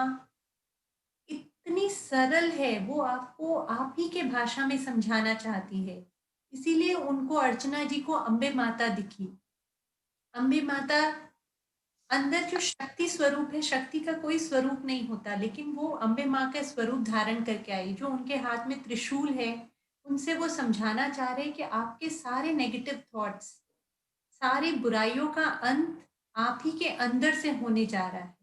Speaker 1: इतनी सरल है, वो आपको आप ही के भाषा में समझाना चाहती है। इसीलिए उनको, अर्चना जी को अम्बे माता दिखी। अम्बे माता अंदर जो शक्ति स्वरूप है, शक्ति का कोई स्वरूप नहीं होता, लेकिन वो अम्बे माँ का स्वरूप धारण करके आई। जो उनके हाथ में त्रिशूल है, उनसे वो समझाना चाह रहे हैं कि आपके सारे नेगेटिव थॉट्स, सारी बुराइयों का अंत आप ही के अंदर से होने जा रहा है।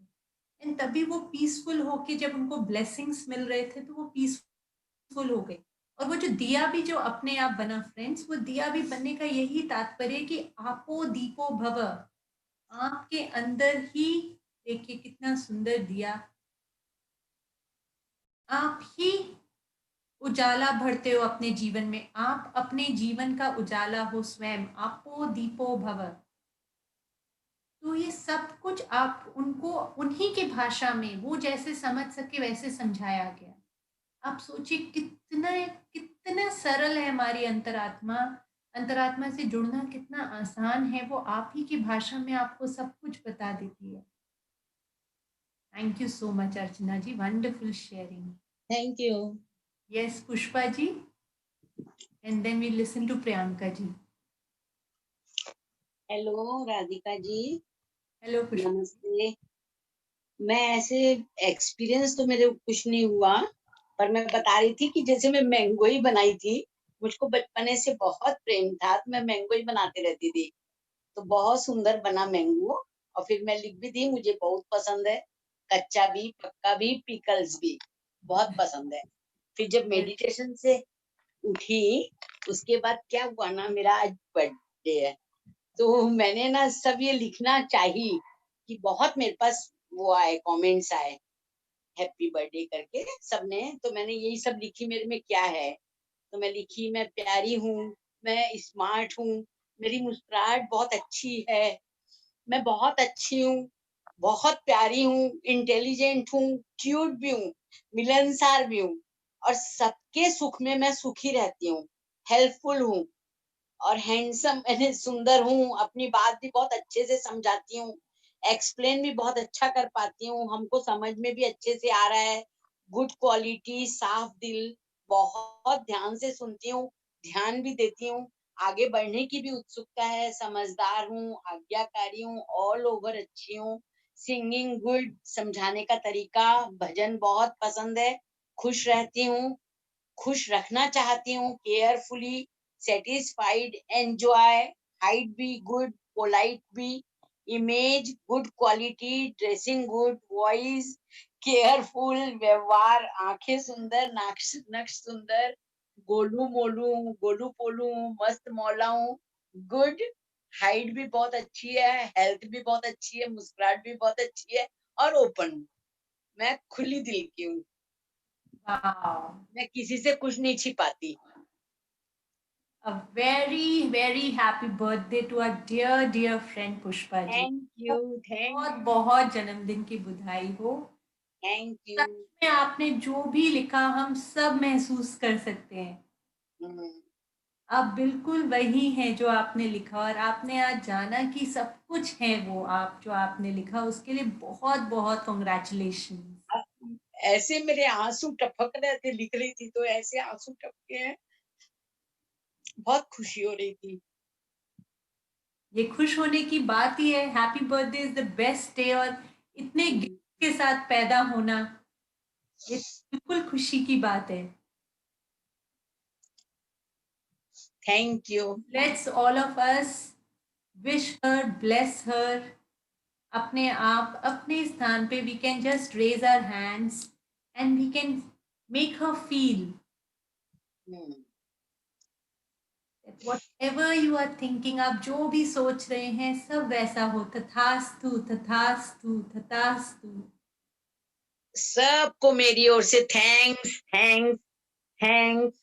Speaker 1: एंड तभी वो पीसफुल होके जब उनको ब्लेसिंग्स मिल रहे थे तो वो पीसफुल हो गए। और वो जो दिया भी जो अपने आप बना फ्रेंड्स, वो दिया भी बनने का यही तात्पर्य है कि आपो दीपो भव, आपके अंदर ही देखिए कितना सुंदर दिया, आप ही उजाला भरते हो अपने जीवन में, आप अपने जीवन का उजाला हो स्वयं, आपो दीपो भव। तो ये सब कुछ आप उनको उन्हीं की भाषा में वो जैसे समझ सके वैसे समझाया गया। आप सोचिए कितना कितना सरल है हमारी अंतरात्मा, अंतरात्मा से जुड़ना कितना आसान है, वो आप ही की भाषा में आपको सब कुछ बता देती है। Thank you so much Archana ji, wonderful sharing.
Speaker 5: Thank you.
Speaker 1: Yes Pushpa ji, and then we listen to Priyanka ji.
Speaker 6: Hello Radhika ji,
Speaker 1: hello Pushpa.
Speaker 6: नमस्ते। मैं ऐसे एक्सपीरियंस तो मेरे कुछ नहीं हुआ, पर मैं बता रही थी कि जैसे मैं मैंगो ही बनाई थी, मुझको बचपने से बहुत प्रेम था, तो मैं मैंगो ही बनाती रहती थी। तो बहुत सुंदर बना मैंगो, और फिर मैं लिख भी दी, मुझे बहुत पसंद है, कच्चा भी पक्का भी, पिकल्स भी बहुत पसंद है। फिर जब मेडिटेशन से उठी, उसके बाद क्या हुआ ना, मेरा आज बर्थडे है, तो मैंने ना सब ये लिखना चाहिए कि बहुत मेरे पास वो आए, कमेंट्स आए हैप्पी बर्थडे करके सबने, तो मैंने यही सब लिखी मेरे में क्या है। तो मैं लिखी, मैं प्यारी हूँ, मैं स्मार्ट हूँ, मेरी मुस्कुराहट बहुत अच्छी है, मैं बहुत अच्छी हूँ, बहुत प्यारी हूँ, इंटेलिजेंट हूँ, क्यूट भी हूँ, मिलनसार भी हूँ, और सबके सुख में मैं सुखी रहती हूँ, हेल्पफुल हूँ, और हैंडसम यानी सुंदर हूँ, अपनी बात भी बहुत अच्छे से समझाती हूँ, एक्सप्लेन भी बहुत अच्छा कर पाती हूँ, हमको समझ में भी अच्छे से आ रहा है, गुड क्वालिटी, साफ दिल, बहुत ध्यान से सुनती हूँ, ध्यान भी देती हूँ, आगे बढ़ने की भी उत्सुकता है, समझदार हूँ, आज्ञाकारी हूँ, ऑल ओवर अच्छी हूँ, सिंगिंग गुड, समझाने का तरीका, भजन बहुत पसंद है, खुश रहती हूँ, खुश रखना चाहती हूँ, केयरफुली, सेटिस्फाइड, एंजॉय, हाइट भी गुड, पोलाइट भी, image good quality, dressing good, voice careful, व्यवहार, आंखें सुंदर, नक्श सुंदर, गोलू मोलू, गोलू पोलू, मस्त मौला हूँ, गुड, हाइट भी बहुत अच्छी है, हेल्थ भी बहुत अच्छी है, मुस्कुराहट भी बहुत अच्छी है, और ओपन, मैं खुली दिल की हूँ,
Speaker 1: वाओ,
Speaker 6: मैं किसी से कुछ नहीं छिपाती।
Speaker 1: a very very happy birthday to our dear friend Pushpa ji.
Speaker 6: Thank you,
Speaker 1: बहुत बहुत जन्मदिन की बधाई हो।
Speaker 6: Thank you.
Speaker 1: सच में आपने जो भी लिखा हम सब महसूस कर सकते हैं। आप बिल्कुल वही हैं जो आपने लिखा, और आपने आज जाना कि सब कुछ है वो आप जो आपने लिखा, उसके लिए बहुत बहुत कॉन्ग्रेचुलेशन।
Speaker 6: ऐसे मेरे आंसू टपक रहे थे, लिख रही थी तो ऐसे आंसू टपके हैं, बहुत खुशी हो रही थी।
Speaker 1: ये खुश होने की बात ही है, happy birthday is the best day, और इतने गिफ्ट के साथ पैदा होना, ये बिल्कुल खुशी की बात है।
Speaker 6: Thank you.
Speaker 1: Let's all of us wish her, bless her. अपने आप अपने स्थान पे we can just raise our hands and we can make her feel whatever you are thinking, आप जो भी सोच रहे हैं सब वैसा हो। तथास्तु तथास्तु तथास्तु।
Speaker 6: सबको मेरी ओर से थैंक्स थैंक्स थैंक्स।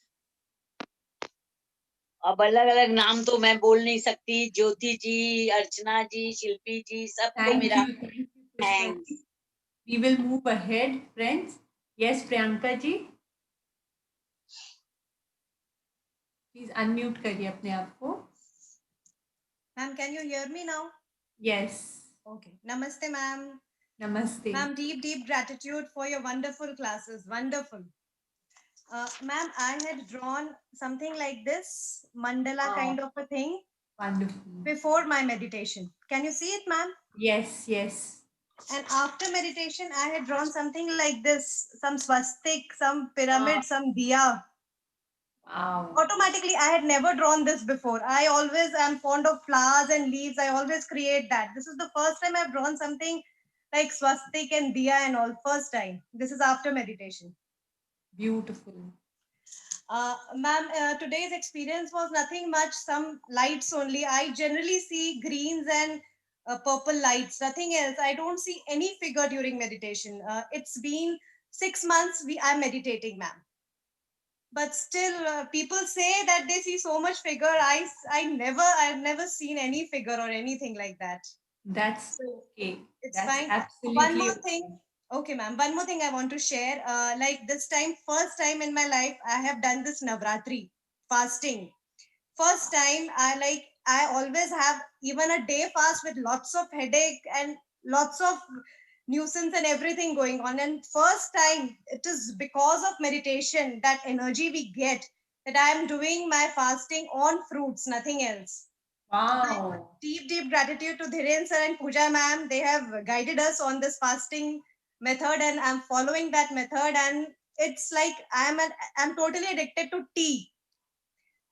Speaker 6: अब अलग अलग नाम तो मैं बोल नहीं सकती, ज्योति जी, अर्चना जी, शिल्पी जी, सबको
Speaker 1: थैंक
Speaker 6: मेरा
Speaker 1: you Pushpa ji.
Speaker 6: Thanks.
Speaker 1: We will move ahead friends. Yes Priyanka ji, please unmute करिए अपने आप को।
Speaker 7: Ma'am, can you hear me now?
Speaker 1: Yes,
Speaker 7: Okay. Namaste, ma'am.
Speaker 1: नमस्ते।
Speaker 7: Ma'am, deep gratitude for your wonderful classes. Wonderful. Ma'am, I had drawn something like this, mandala kind of a thing,
Speaker 1: wonderful.
Speaker 7: before my meditation. Can you see it, ma'am?
Speaker 1: Yes yes.
Speaker 7: And after meditation, I had drawn something like this, some swastik, some pyramid, some diya.
Speaker 1: Wow.
Speaker 7: Automatically, I had never drawn this before. I always am fond of flowers and leaves. I always create that. This is the first time I've drawn something like swastik and diya and all. First time. This is after meditation.
Speaker 1: Beautiful.
Speaker 7: Ma'am, today's experience was nothing much, some lights only. I generally see greens and purple lights, nothing else. I don't see any figure during meditation. It's been 6 months I'm meditating, ma'am. But still, people say that they see so much figure. I've never seen any figure or anything like that.
Speaker 1: That's
Speaker 7: So
Speaker 1: okay.
Speaker 7: it's
Speaker 1: That's
Speaker 7: fine. One
Speaker 1: absolutely
Speaker 7: more
Speaker 1: okay.
Speaker 7: thing. Okay, ma'am. One more thing I want to share. Like this time, first time in my life, I have done this Navratri fasting. First time, I always have even a day fast with lots of headache and lots of nuisance and everything going on. And first time, it is because of meditation, that energy we get, that I am doing my fasting on fruits, nothing else.
Speaker 1: Wow.
Speaker 7: Deep gratitude to Dhiren sir and Pooja ma'am. They have guided us on this fasting method, and I'm following that method. And it's like I'm totally addicted to tea,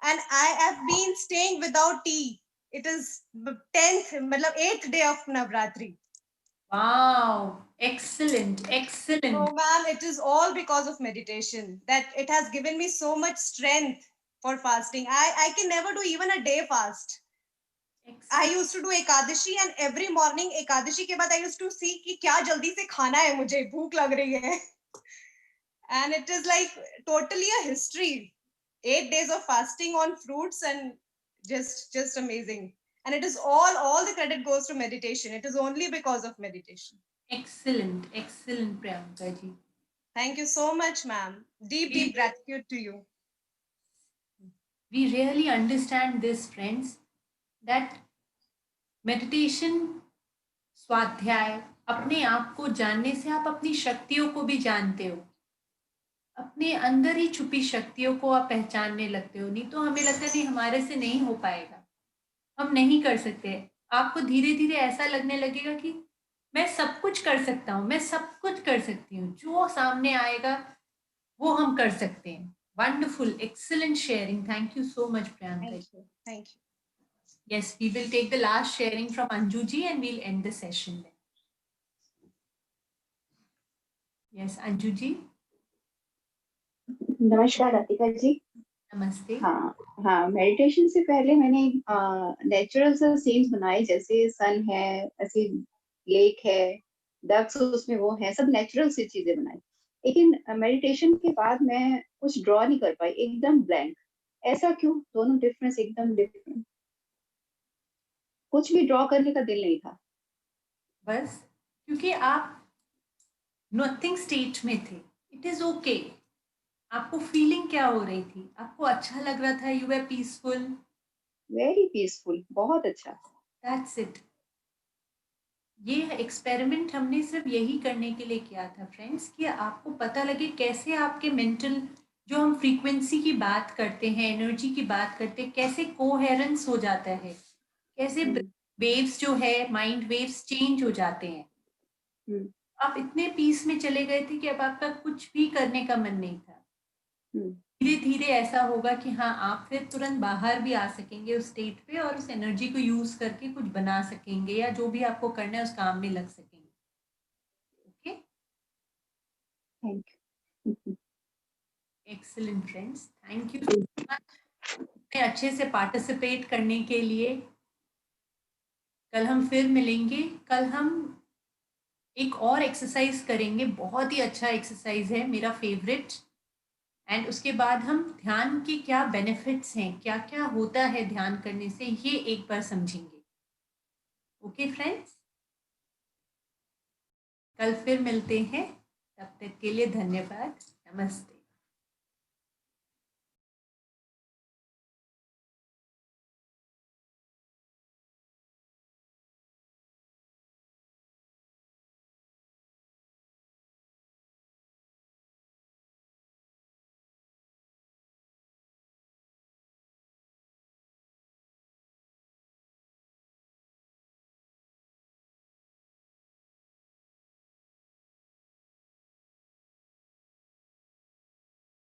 Speaker 7: and I have been staying without tea. It is the 10th, 8th day of Navratri.
Speaker 1: Wow. Excellent.
Speaker 7: So,
Speaker 1: Excellent.
Speaker 7: ma'am, it is all because of meditation that it has given me so much strength for fasting. I can never do even a day fast. I
Speaker 1: Excellent.
Speaker 7: used to do Ekadashi, and every morning Ekadashi के बाद I used to see कि क्या जल्दी से खाना है मुझे, भूख लग रही है. And it is like totally a history. 8 days of fasting on fruits, and just amazing. And it is all the credit goes to meditation. It is only because of meditation.
Speaker 1: Excellent. Excellent, Priyanka ji.
Speaker 7: Thank you so much, ma'am. Deep gratitude to you.
Speaker 1: We really understand this, friends, that meditation, स्वाध्याय, अपने आप को जानने से आप अपनी शक्तियों को भी जानते हो, अपने अंदर ही छुपी शक्तियों को आप पहचानने लगते हो। नहीं तो हमें लगता है नहीं, हमारे से नहीं हो पाएगा, हम नहीं कर सकते। आपको धीरे धीरे ऐसा लगने लगेगा कि मैं सब कुछ कर सकता हूँ, मैं सब कुछ कर सकती हूँ, जो सामने आएगा वो हम कर सकते हैं। Wonderful, excellent sharing, thank you so much Priyanka.
Speaker 7: Thank you.
Speaker 1: Yes, we will take the last sharing from Anju ji and we'll end the session then. Yes, Anju ji.
Speaker 8: नमस्कार राधिका जी।
Speaker 1: नमस्ते।
Speaker 8: हाँ, मेडिटेशन से पहले मैंने नेचुरल सा सीन्स बनाए, जैसे सन है, ऐसे लेक है, डक्स उसमें वो है, सब नेचुरल सी चीजें बनाई। लेकिन मेडिटेशन के बाद मैं कुछ ड्रॉ नहीं कर पाई, एकदम ब्लैंक। ऐसा क्यों? दोनों डिफरेंस एकदम डिफरेंट। कुछ भी ड्रॉ करने का दिल नहीं था।
Speaker 1: बस क्योंकि आप नथिंग स्टेट में थे। It is okay. आपको फीलिंग क्या हो रही थी? आपको अच्छा लग रहा था? You were peaceful?
Speaker 8: Very peaceful, बहुत अच्छा।
Speaker 1: That's it. ये एक्सपेरिमेंट हमने सिर्फ यही करने के लिए किया था फ्रेंड्स, कि आपको पता लगे कैसे आपके मेंटल, जो हम फ्रीक्वेंसी की बात करते हैं, एनर्जी की बात करते हैं, कैसे कोहेरेंस हो जाता है, कैसे वेव्स जो है, माइंड वेव्स चेंज हो जाते हैं। आप इतने पीस में चले गए थे कि अब आपका कुछ भी करने का मन नहीं था। धीरे धीरे ऐसा होगा कि हाँ, आप फिर तुरंत बाहर भी आ सकेंगे उस स्टेट पे, और उस एनर्जी को यूज करके कुछ बना सकेंगे, या जो भी आपको करना है उस काम में लग सकेंगे। Okay,
Speaker 8: thank you.
Speaker 1: Excellent friends, thank you so much इतने अच्छे से पार्टिसिपेट करने के लिए। कल हम फिर मिलेंगे। कल हम एक और एक्सरसाइज करेंगे, बहुत ही अच्छा एक्सरसाइज है, मेरा फेवरेट। एंड उसके बाद हम ध्यान के क्या बेनिफिट्स हैं, क्या क्या होता है ध्यान करने से, ये एक बार समझेंगे। ओके फ्रेंड्स, कल फिर मिलते हैं। तब तक के लिए धन्यवाद। नमस्ते।